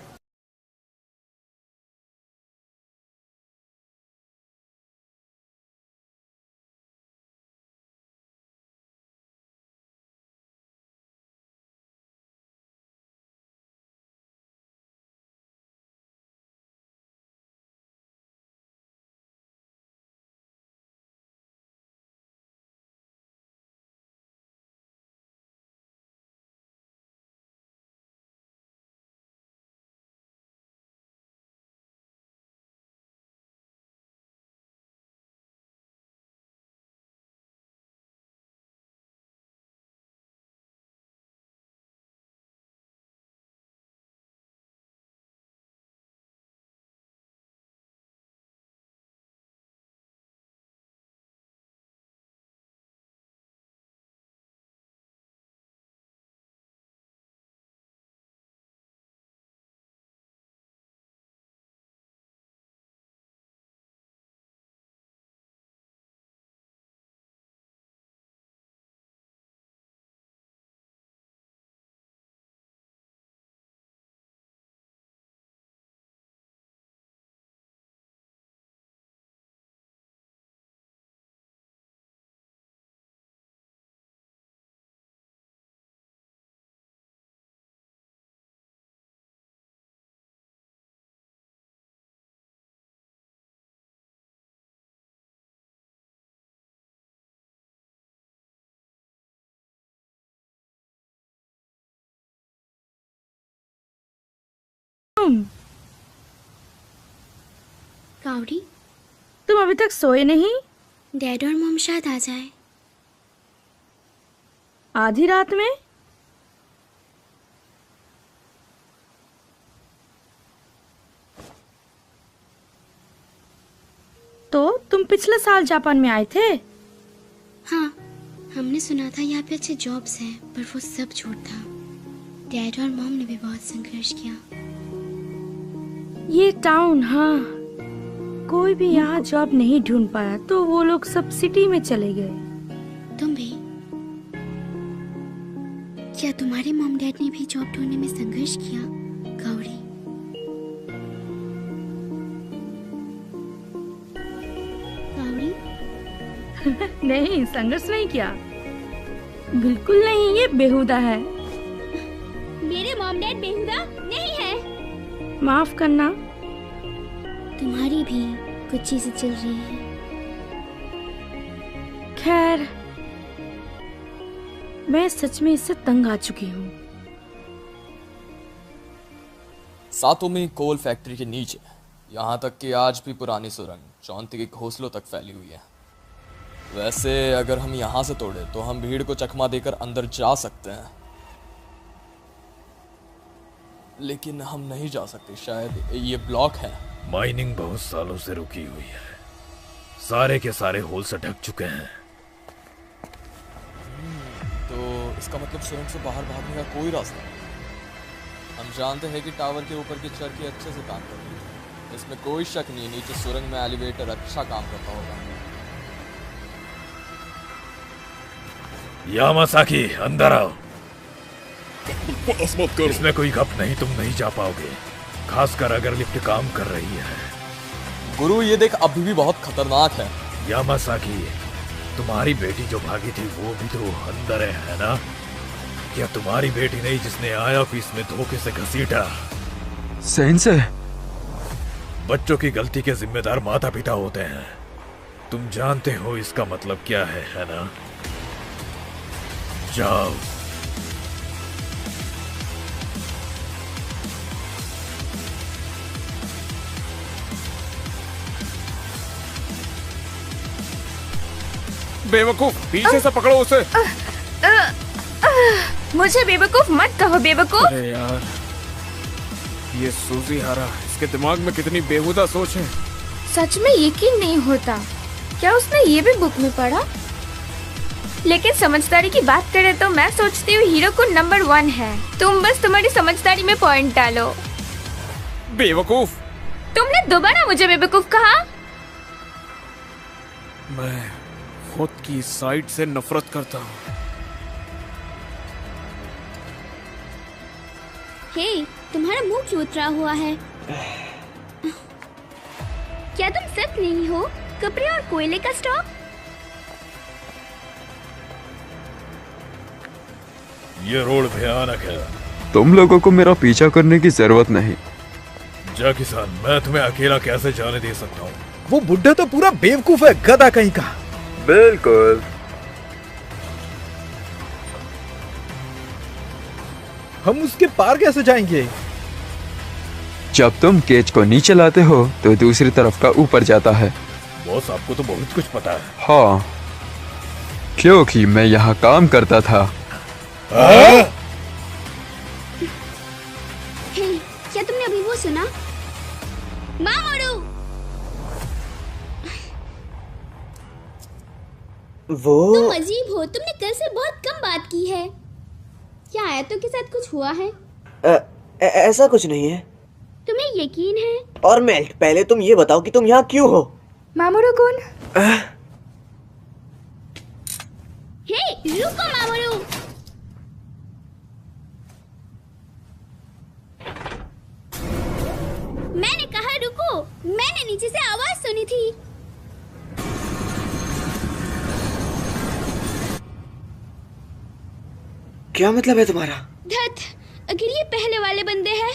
कावड़ी, तुम अभी तक सोए नहीं? डैड और मॉम शायद आ जाए। आधी रात में? तो तुम पिछले साल जापान में आए थे? हाँ, हमने सुना था यहाँ पे अच्छे जॉब्स हैं, पर वो सब झूठ था। डैड और मॉम ने भी बहुत संघर्ष किया। ये टाउन, हाँ, कोई भी यहाँ जॉब नहीं ढूंढ पाया तो वो लोग सब सिटी में चले गए। तुम भी? क्या तुम्हारे मॉम डैड ने भी जॉब ढूंढने में संघर्ष किया, गौरी? गौरी? नहीं, संघर्ष नहीं किया, बिल्कुल नहीं, ये बेहुदा है। मेरे मॉम डैड बेहुदा नहीं है। माफ करना। तुम्हारी भी कुछ चीजें चल रही हैं। खैर, मैं सच में इससे तंग आ चुकी हूँ। सातोमी कोल फैक्ट्री के नीचे, यहाँ तक कि आज भी पुरानी सुरंग चौंती के घोंसलों तक फैली हुई है। वैसे अगर हम यहाँ से तोड़े तो हम भीड़ को चकमा देकर अंदर जा सकते हैं, लेकिन हम नहीं जा सकते, शायद ये ब्लॉक है। माइनिंग बहुत सालों से रुकी हुई है, सारे के सारे होल से ढक चुके हैं। तो इसका मतलब सुरंग से बाहर भागने का कोई रास्ता नहीं। हम जानते हैं कि टावर के ऊपर की चरखी अच्छे से काम कर रही है, इसमें कोई शक नहीं, नीचे सुरंग में एलिवेटर अच्छा काम करता होगा। यामासाकी, अंदर आओ। बस मत करो। इसमें कोई गप नहीं, तुम नहीं जा पाओगे, खासकर अगर लिफ्ट काम कर रही है। गुरु, ये देख अभी भी बहुत खतरनाक है। यामासाकी, तुम्हारी बेटी जो भागी थी वो भी तो अंदर है ना? क्या तुम्हारी बेटी नहीं जिसने आय ऑफिस में धोखे से घसीटा? सेंसे, बच्चों की गलती के जिम्मेदार माता पिता होते हैं, तुम जानते हो इसका मतलब क्या है ना? जाओ। बेवकूफ, पीछे से पकड़ो उसे। मुझे बेवकूफ मत कहो, बेवकूफ। अरे यार, ये सूजी हारा, इसके दिमाग में कितनी बेहुदा सोच है। सच में यकीन नहीं होता, क्या उसने ये भी बुक में पढ़ा? लेकिन समझदारी की बात करें तो मैं सोचती हूँ हीरो को नंबर 1 है। तुम बस तुम्हारी समझदारी में पॉइंट डालो। बेवकूफ, तुमने दोबारा मुझे बेवकूफ कहा। मैं खुद की साइड से नफरत करता हूँ। हे, तुम्हारा मुंह क्यों उतरा हुआ है? क्या तुम सच नहीं हो? कपड़े और कोयले का स्टॉक? ये रोड भयानक है। तुम लोगों को मेरा पीछा करने की जरूरत नहीं। जा किसान, मैं तुम्हें अकेला कैसे जाने दे सकता हूँ? वो बुढ़ा तो पूरा बेवकूफ है, गधा कहीं का। बिल्कुल। हम उसके पार कैसे जाएंगे? जब तुम केज को नीचे लाते हो तो दूसरी तरफ का ऊपर जाता है। बॉस, आपको तो बहुत कुछ पता है। हाँ, क्योंकि मैं यहाँ काम करता था। हे, क्या तुमने अभी वो सुना? मामोरू! वो तुम अजीब हो, तुमने कल से बहुत कम बात की है। क्या आयतों के साथ कुछ हुआ है? ऐसा कुछ नहीं है। तुम्हें यकीन है? और मेल्ट, पहले तुम ये बताओ कि तुम यहाँ क्यों हो? मामोरू-कुन? हे, रुको मामोरू! मैंने कहा रुको, मैंने नीचे से आवाज सुनी थी। क्या मतलब है तुम्हारा? धत, अगर ये पहले वाले बंदे हैं।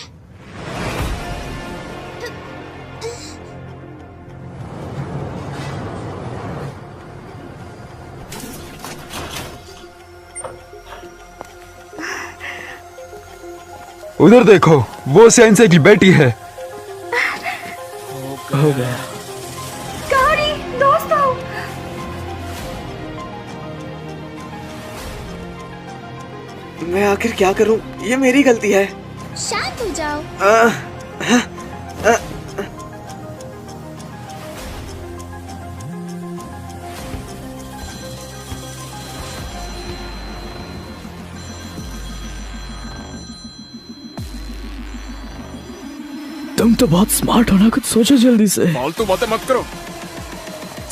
उधर देखो, वो सेंसे की बेटी है। हो गया। मैं आखिर क्या करूं? ये मेरी गलती है। शांत हो जाओ। तुम तो बहुत स्मार्ट हो ना, कुछ सोचो जल्दी से। फालतू बातें मत करो।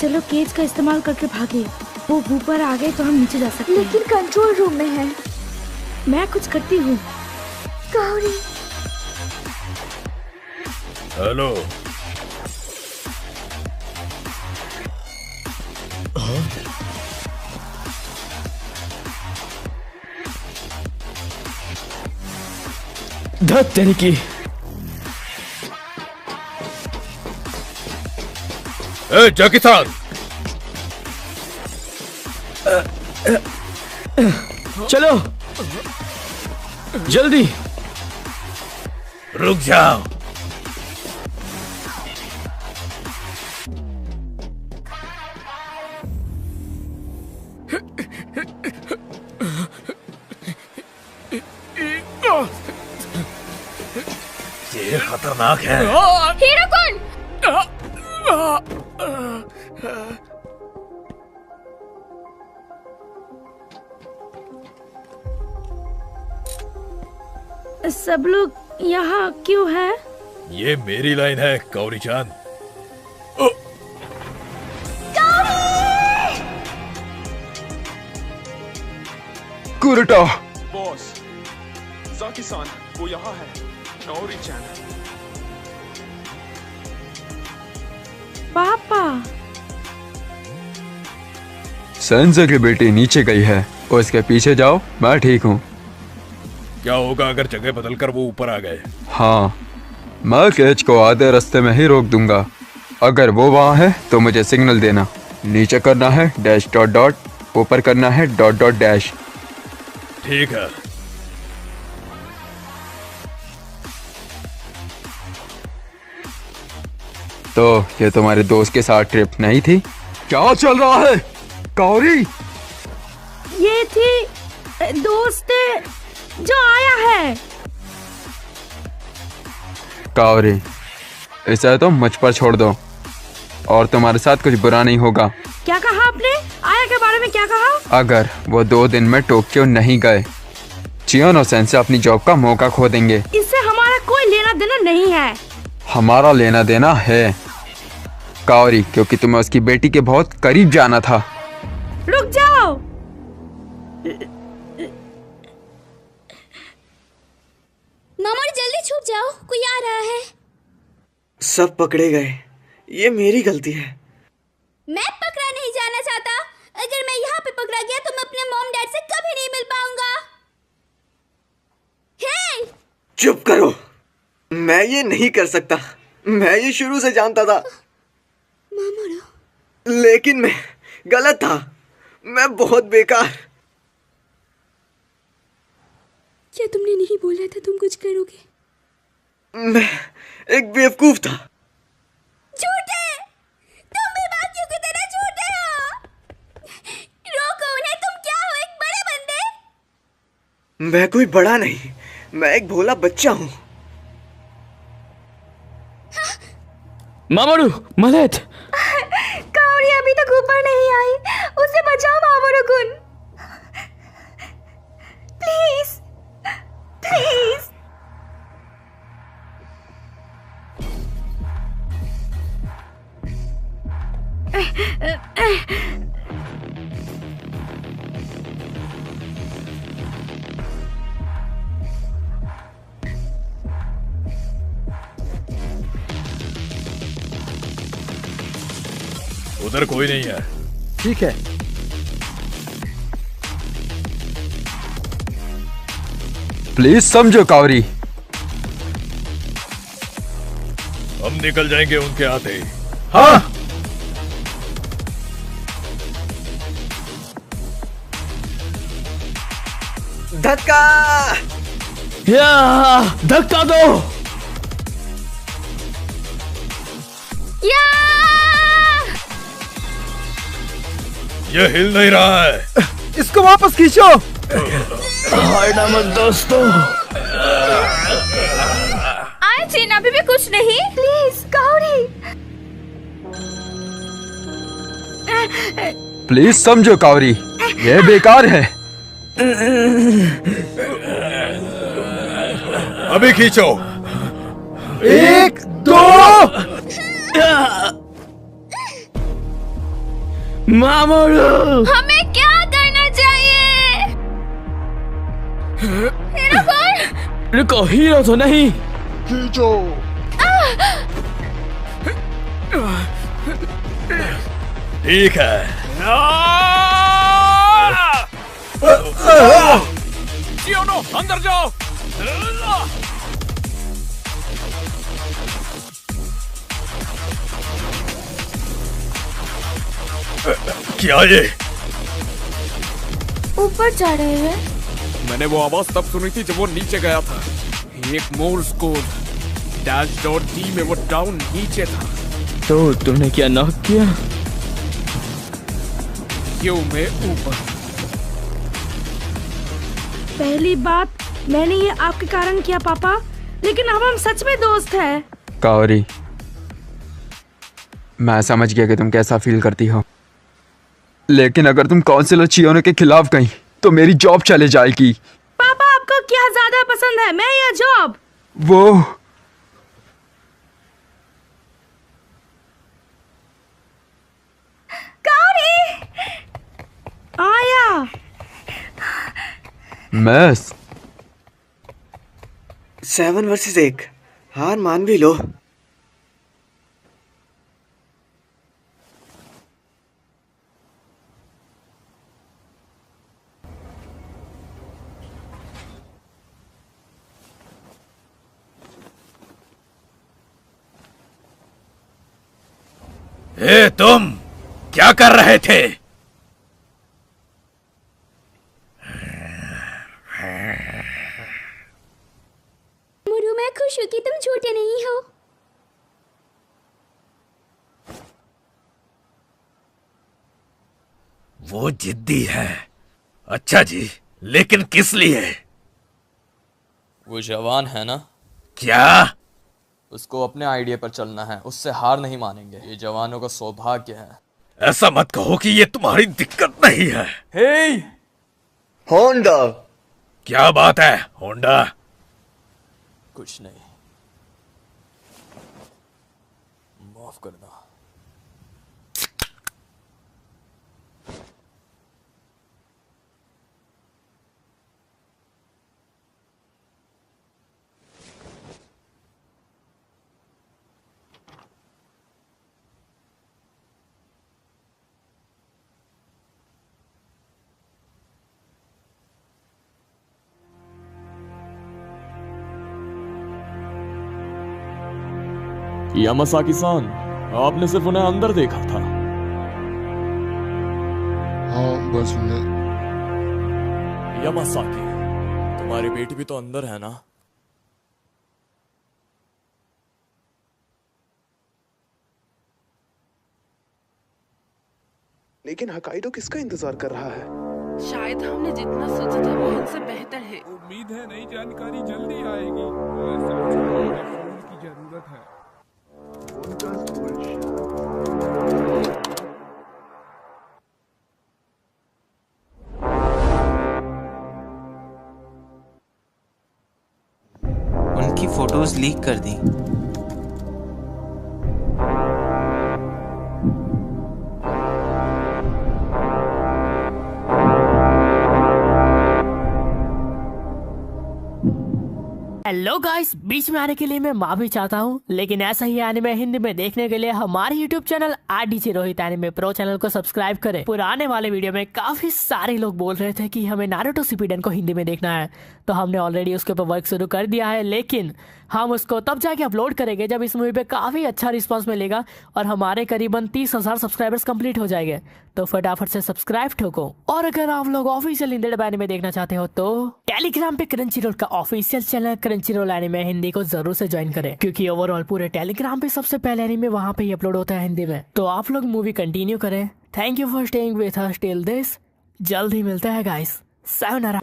चलो केज का इस्तेमाल करके भागे। वो ऊपर आ गए तो हम नीचे जा सकते हैं। लेकिन कंट्रोल रूम में है। मैं कुछ करती हूँ। गौरी। हेलो। धत तेरी की। ए जैकी सान, चलो जल्दी। रुक जाओ। ये खतरनाक है। हीरो कौन? सब लोग यहाँ क्यों हैं? ये मेरी लाइन है गौरी चांद। कुरुटा। बॉस, जाकी-सान, वो यहाँ है। गौरी-चान। पापा। संजय की बेटी नीचे गई है, उसके पीछे जाओ, मैं ठीक हूँ। क्या होगा अगर जगह बदलकर वो ऊपर आ गए? हाँ, मैं केज को आधे रास्ते में ही रोक दूंगा। अगर वो वहाँ है तो मुझे सिग्नल देना। नीचे करना है डैश डॉट डॉट, ऊपर करना है डॉट डॉट डैश। ठीक है। तो ये तुम्हारे दोस्त के साथ ट्रिप नहीं थी? क्या चल रहा है गौरी? ये थी दोस्त जो आया है। गौरी, इसे तो मुझ पर छोड़ दो और तुम्हारे साथ कुछ बुरा नहीं होगा। क्या कहा आपने? आया के बारे में क्या कहा? अगर वो 2 दिन में टोक्यो नहीं गए, चियोनो सेंसे अपनी जॉब का मौका खो देंगे। इससे हमारा कोई लेना देना नहीं है। हमारा लेना देना है गौरी, क्योंकि तुम्हें उसकी बेटी के बहुत करीब जाना था। रुक जाओ। मामा जल्दी छुप जाओ, कोई आ रहा है। सब पकड़े गए, ये मेरी गलती है। मैं पकड़ा नहीं जाना चाहता। अगर मैं यहाँ पे पकड़ा गया तो मैं अपने मॉम डैड से कभी नहीं मिल पाऊंगा। हे! चुप करो, मैं ये नहीं कर सकता। मैं ये शुरू से जानता था, लेकिन मैं गलत था। मैं बहुत बेकार। क्या तुमने नहीं बोला था तुम कुछ करोगे? मैं एक बेवकूफ था। झूठे! तुम भी बाकियों की तरह झूठे हो। रोको उन्हें, तुम क्या हो, एक बड़े बंदे? मैं कोई बड़ा नहीं, मैं एक भोला बच्चा हूँ। मामोरू, मदद! गौरी अभी तक ऊपर नहीं आई, उसे बचाओ मामोरू-कुन। Please, please. उधर कोई नहीं है। ठीक है। प्लीज समझो गौरी। हम निकल जाएंगे उनके आते। हाँ। धक्का! या! धक्का दो! या! ये हिल नहीं रहा है। इसको वापस खींचो। हारना मत दोस्तों। आए चीन, अभी भी कुछ नहीं। Please Kauri. प्लीज समझो कावरी, ये बेकार है। अभी खींचो। 1 2। मामोरू, हमें क्या करना चाहिए? हीरो कौन? रुको, हीरो तो नहीं। खींचो। ठीक है। चियोनो, अंदर जाओ। क्या ये? ऊपर जा रहे हैं। मैंने वो आवाज तब सुनी थी जब वो नीचे गया था। एक मोर्स कोड -D में वो डाउन नीचे था। तो तुमने क्या नॉक किया? क्यों में ऊपर। पहली बात, मैंने ये आपके कारण किया पापा, लेकिन अब हम सच में दोस्त हैं। कावरी, मैं समझ गया कि तुम कैसा फील करती हो, लेकिन अगर तुम काउंसिलर चियोनो के खिलाफ गई तो मेरी जॉब चले जाएगी। पापा, आपको क्या ज्यादा पसंद है, मैं या जॉब? वो आया। मैस 7 वर्सेस 1, हार मान भी लो। ए, तुम क्या कर रहे थे? मुरु, मैं खुश हूँ कि तुम झूठे नहीं हो। वो जिद्दी है। अच्छा जी, लेकिन किस लिए? वो जवान है ना? क्या? उसको अपने आइडिया पर चलना है, उससे हार नहीं मानेंगे। ये जवानों का सौभाग्य है। ऐसा मत कहो कि ये तुम्हारी दिक्कत नहीं है। हे होंडा। क्या बात है होंडा? कुछ नहीं, माफ करना। यामासाकी-सान, आपने सिर्फ उन्हें अंदर देखा था। हाँ, बस उन्हें। यामासाकी, तुम्हारी बेटी भी तो अंदर है ना? लेकिन हकाइडो किसका इंतजार कर रहा है? शायद हमने जितना सोचा था वो हमसे बेहतर है। उम्मीद है नई जानकारी जल्दी आएगी। फोन की जरूरत है। उनकी फोटोज लीक कर दी। हेलो गाइस, बीच में आने के लिए मैं माफी चाहता हूँ, लेकिन ऐसा ही एनिमे हिंदी में देखने के लिए हमारे YouTube channel RDJ Rohit anime pro channel को सब्सक्राइब करें। पुराने वाले वीडियो में काफी सारे लोग बोल रहे थे कि हमें नारुतो शिपुडेन को हिंदी में देखना है, तो हमने ऑलरेडी उसके ऊपर वर्क शुरू कर दिया है, लेकिन हम उसको तब जाके अपलोड करेंगे जब इस मूवी पे काफी अच्छा रिस्पांस मिलेगा और हमारे करीबन 30,000 सब्सक्राइबर्स कंप्लीट हो जाएंगे। तो फटाफट से सब्सक्राइब ठोको। और अगर आप लोग ऑफिशियल हिंदी डब एनिमे देखना चाहते हो तो टेलीग्राम पे क्रंचीरोल का official channel Crunchyroll anime Hindi को जरूर से ज्वाइन करें, क्योंकि ओवरऑल पूरे टेलीग्राम पे सबसे पहले एनिमे वहाँ पे ही अपलोड होता है हिंदी में। तो आप लोग मूवी कंटिन्यू करें। Thank you for staying with us till this. जल्द ही मिलता है गाइस। सायोनारा।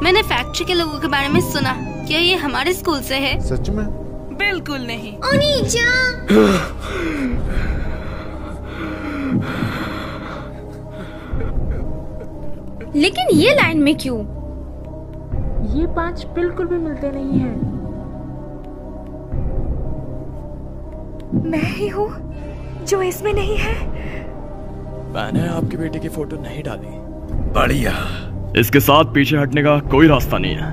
मैंने फैक्ट्री के लोगों के बारे में सुना। क्या ये हमारे स्कूल से है? सच में? बिल्कुल नहीं। लेकिन ये लाइन में क्यों? ये 5 बिल्कुल भी मिलते नहीं हैं। मैं ही हूँ जो इसमें नहीं है। मैंने आपकी बेटी की फोटो नहीं डाली। बढ़िया। इसके साथ पीछे हटने का कोई रास्ता नहीं है।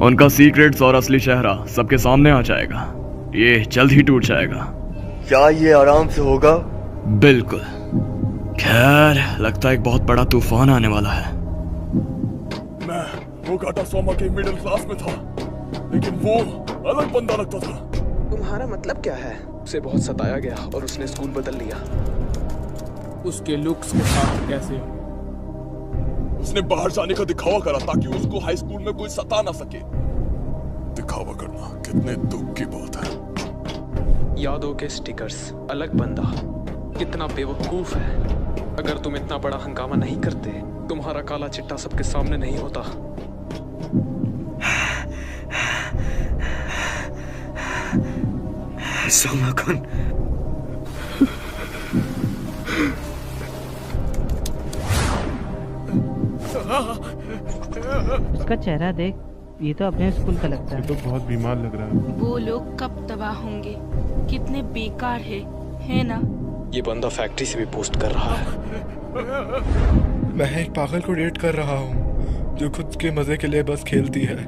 उनका सीक्रेट्स और असली चेहरा सबके सामने आ जाएगा। ये जल्द ही टूट जाएगा। क्या ये आराम से होगा? बिल्कुल। खैर, लगता है एक बहुत बड़ा तूफान आने वाला है। मैं वो घाटा सोमा के मिडिल क्लास में था, लेकिन वो अलग बंदा लगता था। तुम्हारा मतलब क्या है? उसे बहुत सताया गया और उसने स्कूल बदल लिया। उसके लुक्स के साथ कैसे? उसने बाहर जाने का दिखावा करा ताकि उसको हाई स्कूल में कोई सता ना सके। दिखावा करना कितने दुख की बात है। यादों के स्टिकर्स, अलग बंदा, कितना बेवकूफ है। अगर तुम इतना बड़ा हंगामा नहीं करते, तुम्हारा काला चिट्टा सबके सामने नहीं होता। सोमा-कुन, उसका चेहरा देख, ये तो अपने स्कूल का लगता है। ये तो बहुत बीमार लग रहा है। वो लोग कब तबाह होंगे? कितने बेकार है ना? ये बंदा फैक्ट्री से भी पोस्ट कर रहा है। मैं एक पागल को डेट कर रहा हूँ जो खुद के मजे के लिए बस खेलती है।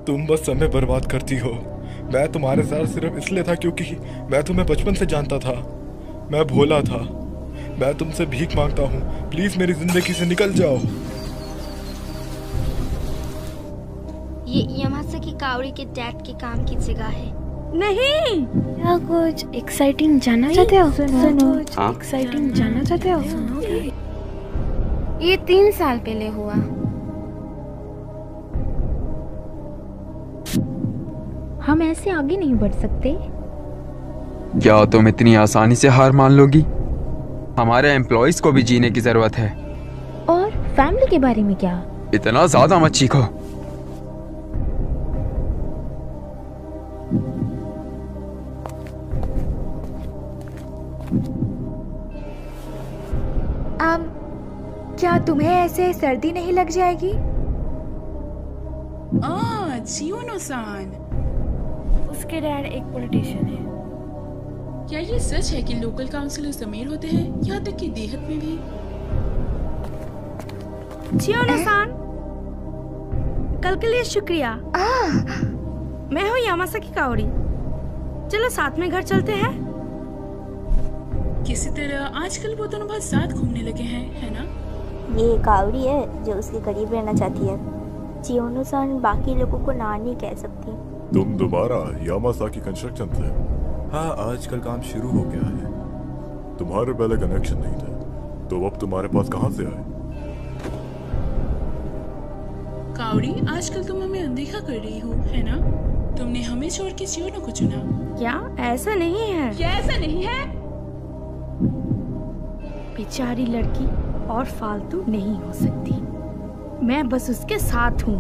तुम बस समय बर्बाद करती हो। मैं तुम्हारे साथ सिर्फ इसलिए था क्योंकि मैं तुम्हें बचपन से जानता था। मैं भोला था। मैं तुमसे भीख मांगता हूँ, प्लीज मेरी जिंदगी से निकल जाओ। ये यामासाकी काओरी के डैड के काम की जगह है। नहीं। क्या कुछ एक्साइटिंग जानना चाहते हो? सुनो। एक्साइटिंग जानना चाहते हो? ये 3 साल पहले हुआ। हम ऐसे आगे नहीं बढ़ सकते। क्या तुम इतनी आसानी से हार मान लोगी? हमारे एम्प्लॉइज को भी जीने की जरूरत है। और फैमिली के बारे में क्या? इतना ज्यादा मत चीखो। क्या तुम्हें ऐसे सर्दी नहीं लग जाएगी? चियोनो-सान। उसके डैड एक पॉलिटिशियन है। क्या ये सच है कि लोकल काउंसिलर्स अमीर होते हैं, यहाँ तक कि देहात में भी? चियोनो-सान, कल के लिए शुक्रिया। मैं हूँ यामासाकी काओरी। चलो साथ में घर चलते हैं। किसी तरह आजकल वो दोनों बहुत साथ घूमने लगे हैं, है ना? ये काओरी है जो उसके करीब रहना चाहती है। चियोनो-सान बाकी लोगों को ना नहीं कह सकती। तुम दोबारा यामासाकी कंस्ट्रक्शन से? हाँ, आजकल काम शुरू हो गया है। तुम्हारे पहले कनेक्शन नहीं था, तो अब तुम्हारे पास कहाँ से आए? काओरी, आजकल तुम हमें अनदेखा कर रही हो, है ना? तुमने हमें छोड़ के चियोनो को चुना। क्या ऐसा नहीं है? क्या ऐसा नहीं है? बेचारी लड़की और फालतू नहीं हो सकती। मैं बस उसके साथ हूँ।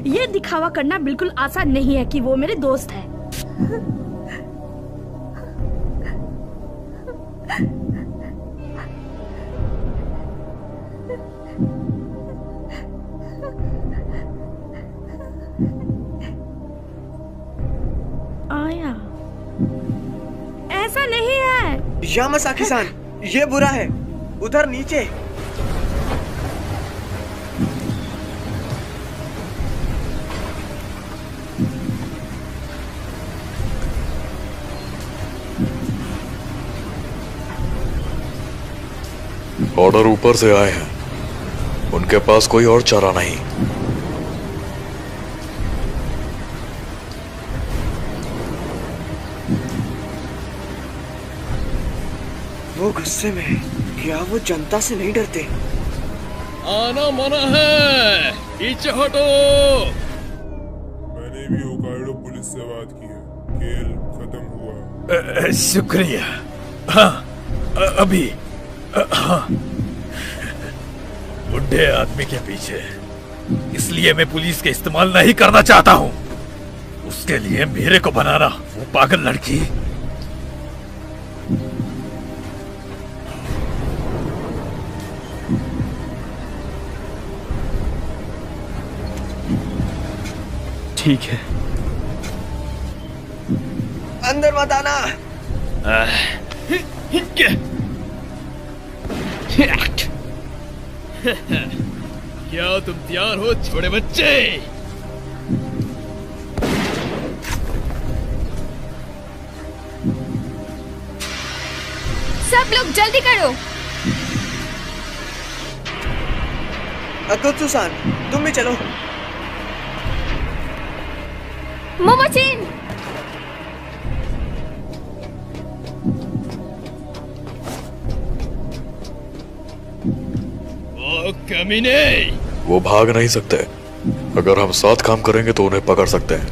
ये दिखावा करना बिल्कुल आसान नहीं है कि वो मेरे दोस्त है। आया। ऐसा नहीं है। यामासाकी-सान, ये बुरा है। उधर नीचे। ऑर्डर ऊपर से आए हैं, उनके पास कोई और चारा नहीं। वो गुस्से में। क्या वो जनता से नहीं डरते? आना मना है, पीछे हटो। मैंने भी होकाइडो पुलिस से बात की है। खेल खत्म हुआ। शुक्रिया। हाँ, अभी हाँ। बुढ़े आदमी के पीछे, इसलिए मैं पुलिस के इस्तेमाल नहीं करना चाहता हूँ। उसके लिए मेरे को बनाना, वो पागल लड़की। ठीक है, अंदर मत आना। क्या तुम तैयार हो छोटे बच्चे? सब लोग जल्दी करो। सुसान, तुम भी चलो। मोमोचिन, ओ कमीने! वो भाग नहीं सकते। अगर हम साथ काम करेंगे तो उन्हें पकड़ सकते हैं।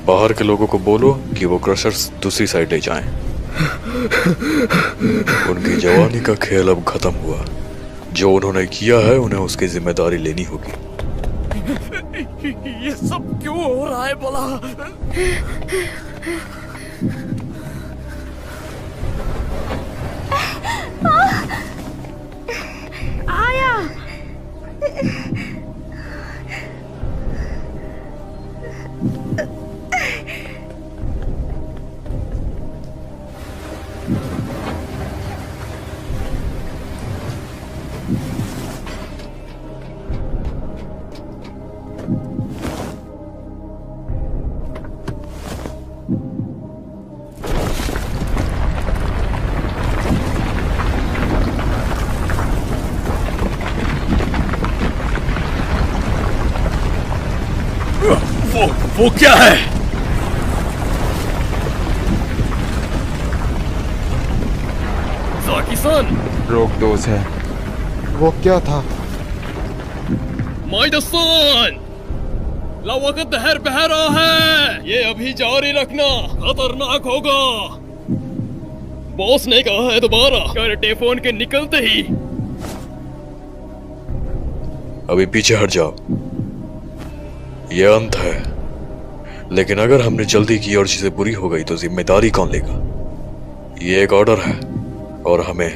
बाहर के लोगों को बोलो कि वो क्रशर्स दूसरी साइड ले जाएं। उनकी जवानी का खेल अब खत्म हुआ। जो उन्होंने किया है उन्हें उसकी जिम्मेदारी लेनी होगी। ये सब क्यों हो रहा है भला? आया। वो क्या है? जाकी-सान! रोक दो उसे। वो क्या था? माइडा-सान! लावा का दहर बह रहा है। ये अभी जारी रखना, खतरनाक होगा। बॉस ने कहा है दोबारा कर टेलीफोन के निकलते ही। अभी पीछे हट जाओ। ये अंत है, लेकिन अगर हमने जल्दी की और चीजें बुरी हो गई तो जिम्मेदारी कौन लेगा? ये एक ऑर्डर है और हमें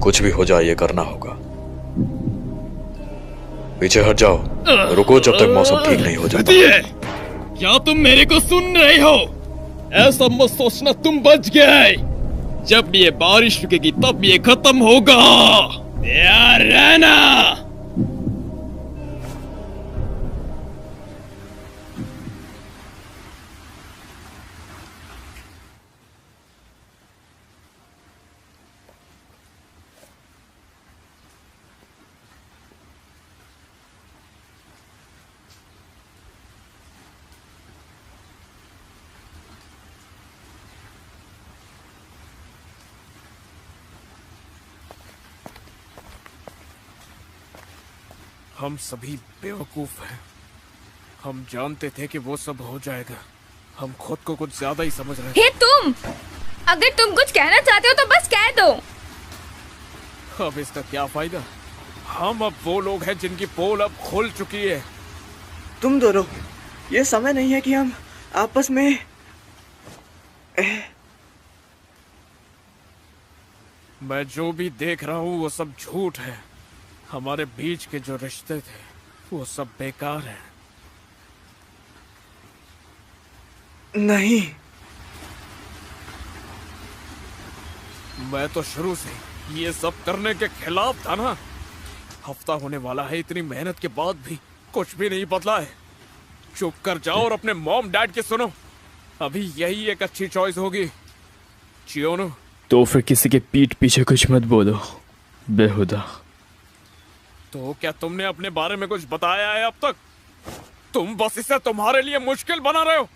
कुछ भी हो जाए ये करना होगा। पीछे हट जाओ। रुको जब तक मौसम ठीक नहीं हो जाता। क्या तुम मेरे को सुन रहे हो? ऐसा मत सोचना तुम बच गए। जब ये बारिश रुकेगी तब ये खत्म होगा। तैयार रहना। हम सभी बेवकूफ हैं। हम जानते थे कि वो सब हो जाएगा। हम खुद को कुछ ज्यादा ही समझ रहे हे तुम! अगर तुम कुछ कहना चाहते हो तो बस कह दो। अब इसका क्या फायदा? हम अब वो लोग हैं जिनकी पोल अब खुल चुकी है। तुम दोनों, ये समय नहीं है कि हम आपस में मैं जो भी देख रहा हूँ वो सब झूठ है। हमारे बीच के जो रिश्ते थे वो सब बेकार हैं। नहीं, मैं तो शुरू से ये सब करने के खिलाफ था ना। हफ्ता होने वाला है, इतनी मेहनत के बाद भी कुछ भी नहीं बदला है। चुप कर जाओ और अपने मॉम डैड के सुनो। अभी यही एक अच्छी चॉइस होगी। चियोनो, तो फिर किसी के पीठ पीछे कुछ मत बोलो बेहुदा। तो क्या तुमने अपने बारे में कुछ बताया है अब तक? तुम बस इसे तुम्हारे लिए मुश्किल बना रहे हो।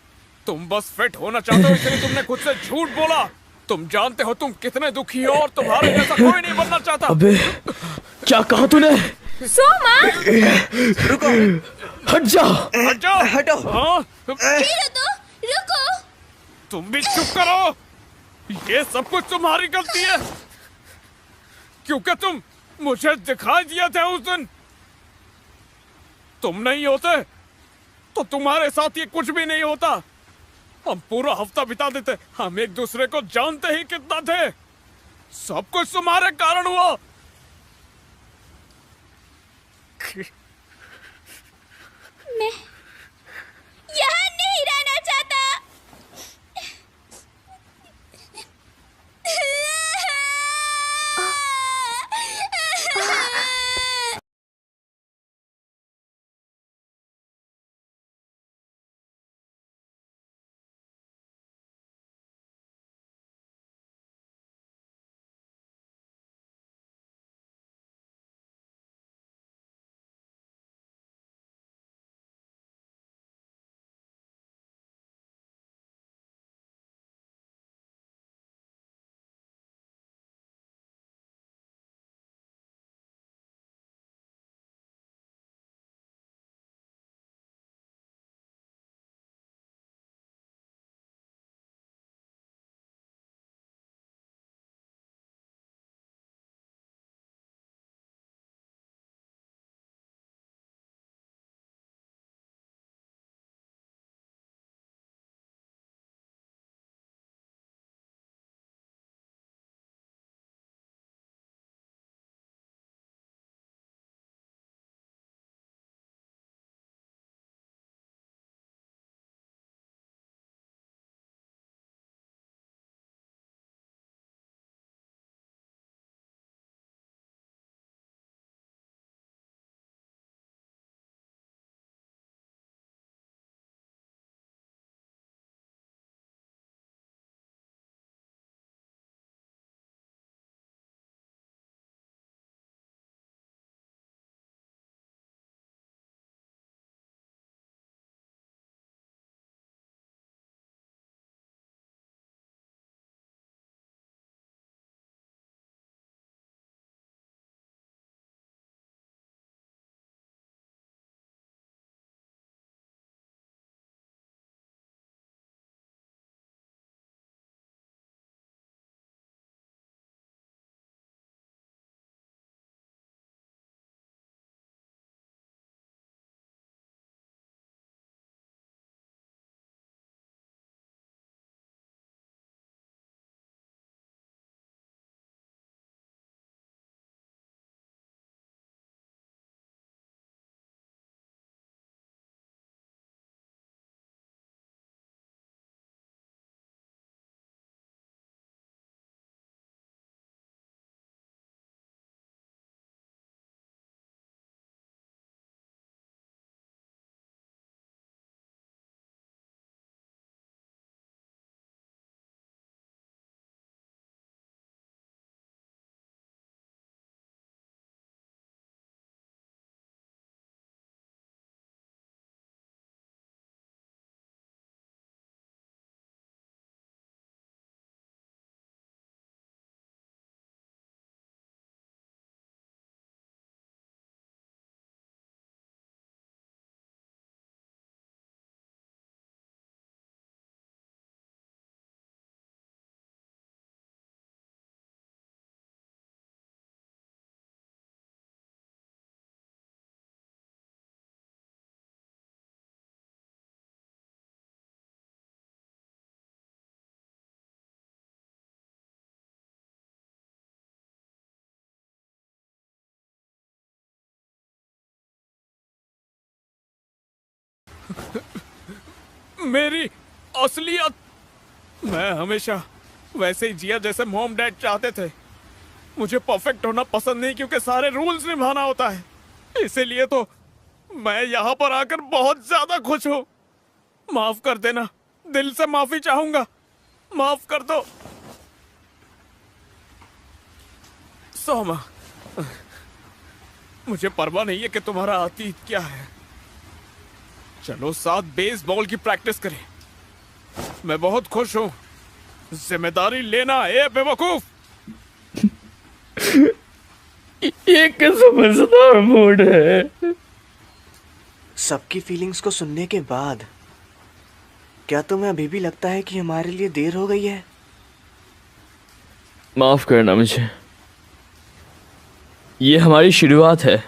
तुम बस फिट होना चाहते हो, इसलिए तुमने खुद से झूठ बोला। तुम जानते हो तुम कितने दुखी हो और तुम्हारे जैसा कोई नहीं बनना चाहता। अबे क्या कहा तूने? सोमा! रुको, हट जा। हट जाओ। हटो। हाँ? रुको। तुम भी चुप करो। ये सब कुछ तुम्हारी गलती है, क्योंकि तुम मुझे दिखाई दिया था उस दिन। तुम नहीं होते तो तुम्हारे साथ ये कुछ भी नहीं होता। हम पूरा हफ्ता बिता देते, हम एक दूसरे को जानते ही कितना थे। सब कुछ तुम्हारे कारण हुआ। मैं यहाँ नहीं रहना चाहता। मेरी असलियत। मैं हमेशा वैसे ही जिया जैसे मॉम डैड चाहते थे। मुझे परफेक्ट होना पसंद नहीं क्योंकि सारे रूल्स निभाना होता है। इसीलिए तो मैं यहाँ पर आकर बहुत ज्यादा खुश हूँ। माफ कर देना, दिल से माफी चाहूंगा। माफ कर दो सोमा। मुझे परवाह नहीं है कि तुम्हारा अतीत क्या है। चलो साथ बेसबॉल की प्रैक्टिस करें। मैं बहुत खुश हूँ। जिम्मेदारी लेना है बेवकूफ। ये कैसा मजेदार मूड है। सबकी फीलिंग्स को सुनने के बाद क्या तुम्हें अभी भी लगता है कि हमारे लिए देर हो गई है? माफ करना मुझे, ये हमारी शुरुआत है।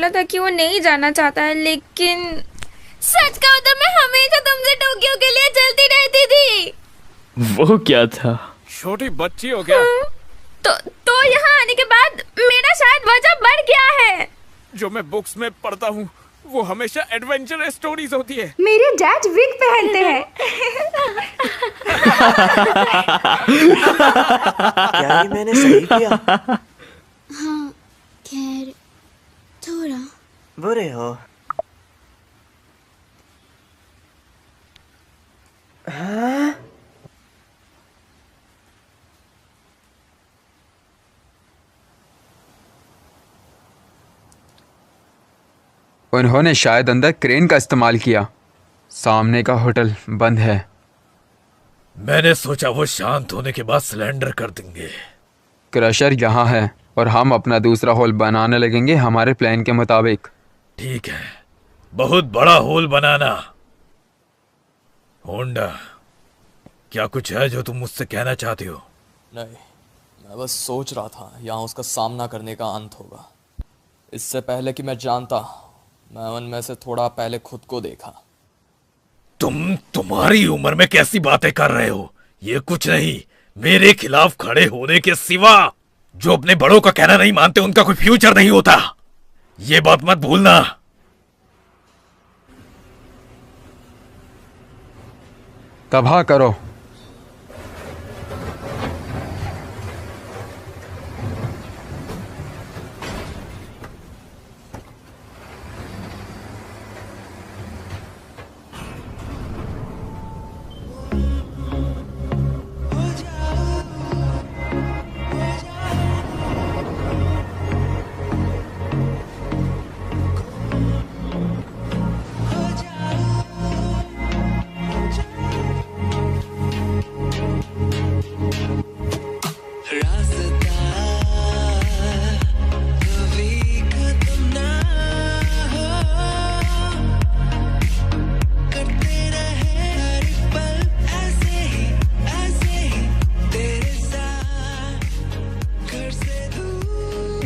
बोला था कि वो नहीं जाना चाहता है, लेकिन सच कहूं तो मैं हमेशा तुमसे टोक्यो के लिए चलती रहती थी। वो क्या था? छोटी बच्ची हो क्या? तो यहाँ आने के बाद मेरा शायद वजह बढ़ गया है। जो मैं बुक्स में पढ़ता हूँ वो हमेशा एडवेंचर स्टोरीज होती है। मेरे डैड विग पहनते हैं। क्या ये मैंने सही किया? हाँ, खैर थोड़ा बुरे हो। हाँ? उन्होंने शायद अंदर क्रेन का इस्तेमाल किया। सामने का होटल बंद है। मैंने सोचा वो शांत होने के बाद सिलेंडर कर देंगे। क्रशर यहाँ है और हम अपना दूसरा होल बनाने लगेंगे हमारे प्लान के मुताबिक। ठीक है, बहुत बड़ा होल बनाना। होंडा, क्या कुछ है जो तुम मुझसे कहना चाहते हो? नहीं, मैं बस सोच रहा था यहाँ उसका सामना करने का अंत होगा। इससे पहले कि मैं जानता, मैं उनमें से थोड़ा पहले खुद को देखा। तुम्हारी उम्र में कैसी बातें कर रहे हो? ये कुछ नहीं, मेरे खिलाफ खड़े होने के सिवा। जो अपने बड़ों का कहना नहीं मानते उनका कोई फ्यूचर नहीं होता, ये बात मत भूलना। तबाह करो।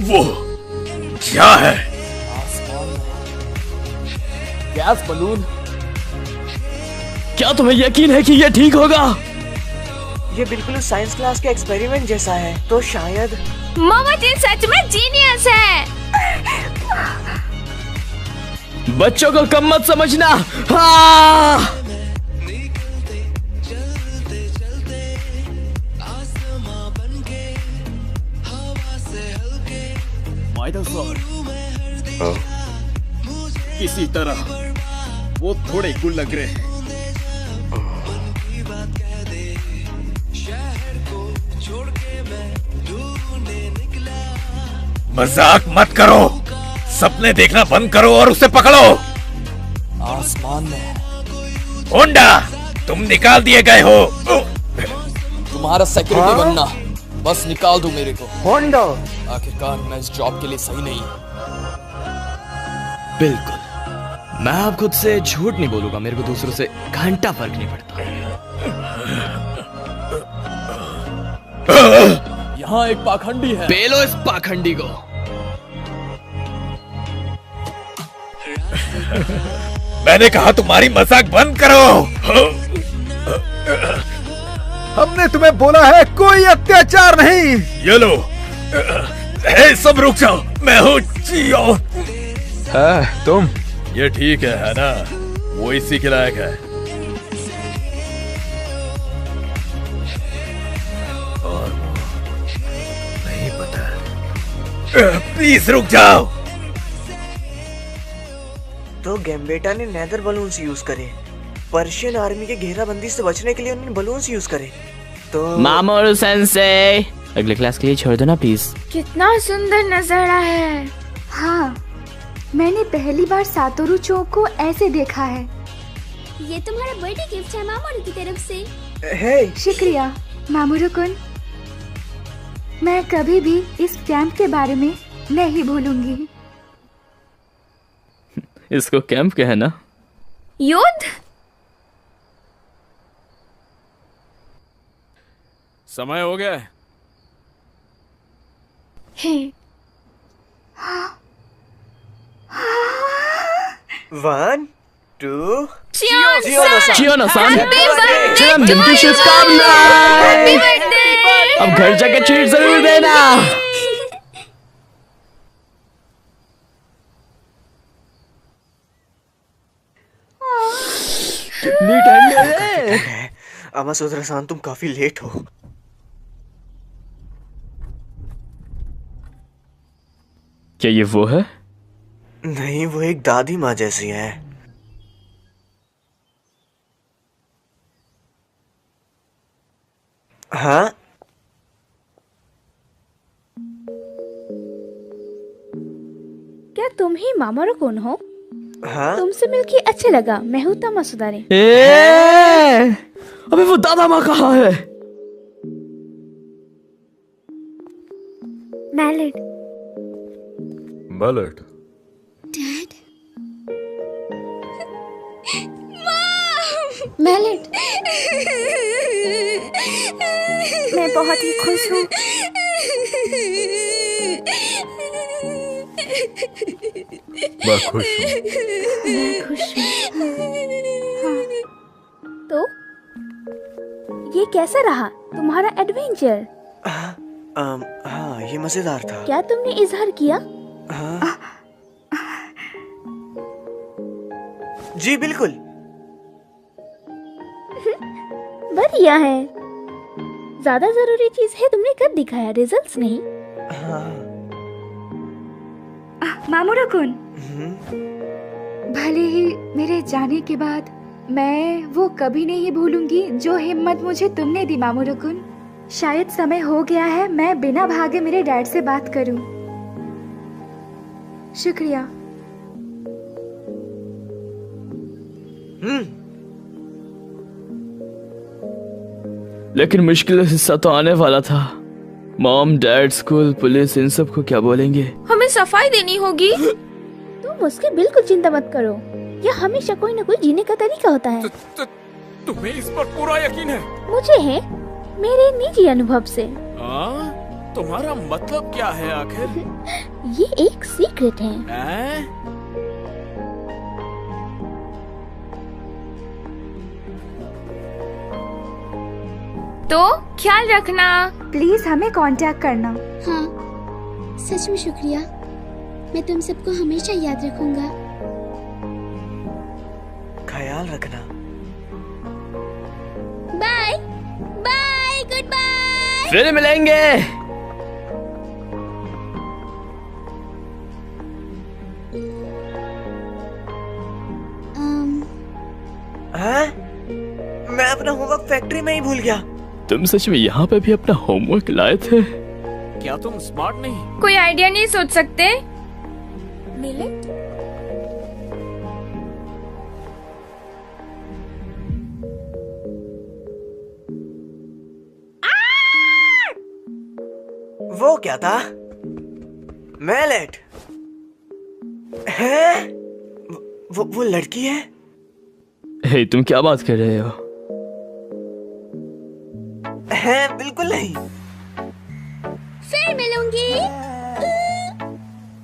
वो क्या है? Gas balloon. क्या तुम्हें यकीन है कि यह ठीक होगा? ये बिल्कुल साइंस क्लास के एक्सपेरिमेंट जैसा है, तो शायद मोमोजी सच में जीनियस है। बच्चों को कम मत समझना। हाँ! सर, हाँ? किसी तरह वो थोड़े कुल लग रहे हैं। मजाक मत करो, सपने देखना बंद करो और उसे पकड़ो। आसमान में। होंडा, तुम निकाल दिए गए हो। तुम्हारा सिक्योरिटी बनना, बस निकाल दो मेरे को। होंडा, आखिरकार मैं इस जॉब के लिए सही नहीं। बिल्कुल, मैं अब खुद से झूठ नहीं बोलूंगा। मेरे को दूसरों से घंटा फर्क नहीं पड़ता। यहाँ एक पाखंडी है। पेलो इस पाखंडी को। मैंने कहा तुम्हारी मजाक बंद करो। हमने तुम्हें बोला है कोई अत्याचार नहीं। ये लो, सब रुक जाओ, मैं हूँ चियो। तुम? ये ठीक है ना? वो इसी के लायक है। और नहीं पता। प्लीज रुक जाओ। तो गैम्बेटा ने नेदर बलून्स यूज करे। पर्शियन आर्मी के घेराबंदी से बचने के लिए उन्होंने बलून्स यूज करे। तो मामोरू सेंसे, अगले क्लास के लिए छोड़ दो ना प्लीज। कितना सुंदर नजारा है। हाँ, मैंने पहली बार सातोरू चो को ऐसे देखा है। ये तुम्हारा बर्थडे गिफ्ट है मामोरू की तरफ से। हे, शुक्रिया मामोरू-कुन। मैं कभी भी इस कैंप के बारे में नहीं भूलूंगी। इसको कैंप कहना? युद्ध? समय हो गया है। हे। हाँ। 1 2 चियोनो-सान, जन्मदिन की शुभकामनाएं। अब घर जाके ट्रीट जरूर देना। कितनी ठंड है। अमासुद्रा-सान, तुम काफी लेट हो। क्या ये वो है? नहीं, वो एक दादी माँ जैसी है। हाँ? क्या तुम ही मामारो-कुन हो? हाँ? तुमसे मिलके अच्छा लगा। मैं हूँ तमासुदारे। अबे वो दादा माँ कहाँ है? मैलेट। मैलेट। डैड। मैलेट। मैं बहुत ही खुश हूँ। मैं खुश हूँ। मैं खुश हूँ। हाँ। तो ये कैसा रहा तुम्हारा एडवेंचर? हाँ, ये मजेदार था। क्या तुमने इजहार किया? हाँ। जी बिल्कुल। बढ़िया है। ज्यादा जरूरी चीज है तुमने कब दिखाया, रिजल्ट्स नहीं। हाँ। मामूरो-कुन, भले ही मेरे जाने के बाद मैं वो कभी नहीं भूलूंगी जो हिम्मत मुझे तुमने दी मामूरो-कुन। शायद समय हो गया है मैं बिना भागे मेरे डैड से बात करूं। शुक्रिया। लेकिन मुश्किल हिस्सा तो आने वाला था। मॉम, डैड, स्कूल, पुलिस, इन सब को क्या बोलेंगे? हमें सफाई देनी होगी। तुम उसकी बिल्कुल चिंता मत करो। यह हमेशा कोई न कोई जीने का तरीका होता है। तुम्हें इस पर पूरा यकीन है? मुझे है, मेरे निजी अनुभव से। तुम्हारा मतलब क्या है आखिर? ये एक सीक्रेट है। तो ख्याल रखना। प्लीज हमें कांटेक्ट करना। हाँ, सच में शुक्रिया। मैं तुम सबको हमेशा याद रखूंगा। ख्याल रखना। Bye bye, good bye. फिर मिलेंगे। हाँ? मैं अपना होमवर्क फैक्ट्री में ही भूल गया। तुम सच में यहाँ पे भी अपना होमवर्क लाए थे? क्या तुम स्मार्ट नहीं? कोई आइडिया नहीं सोच सकते? मिले? वो क्या था? मैलेट है? वो लड़की है? हे, तुम क्या बात कर रहे हो? है बिल्कुल नहीं। फिर मिलूंगी।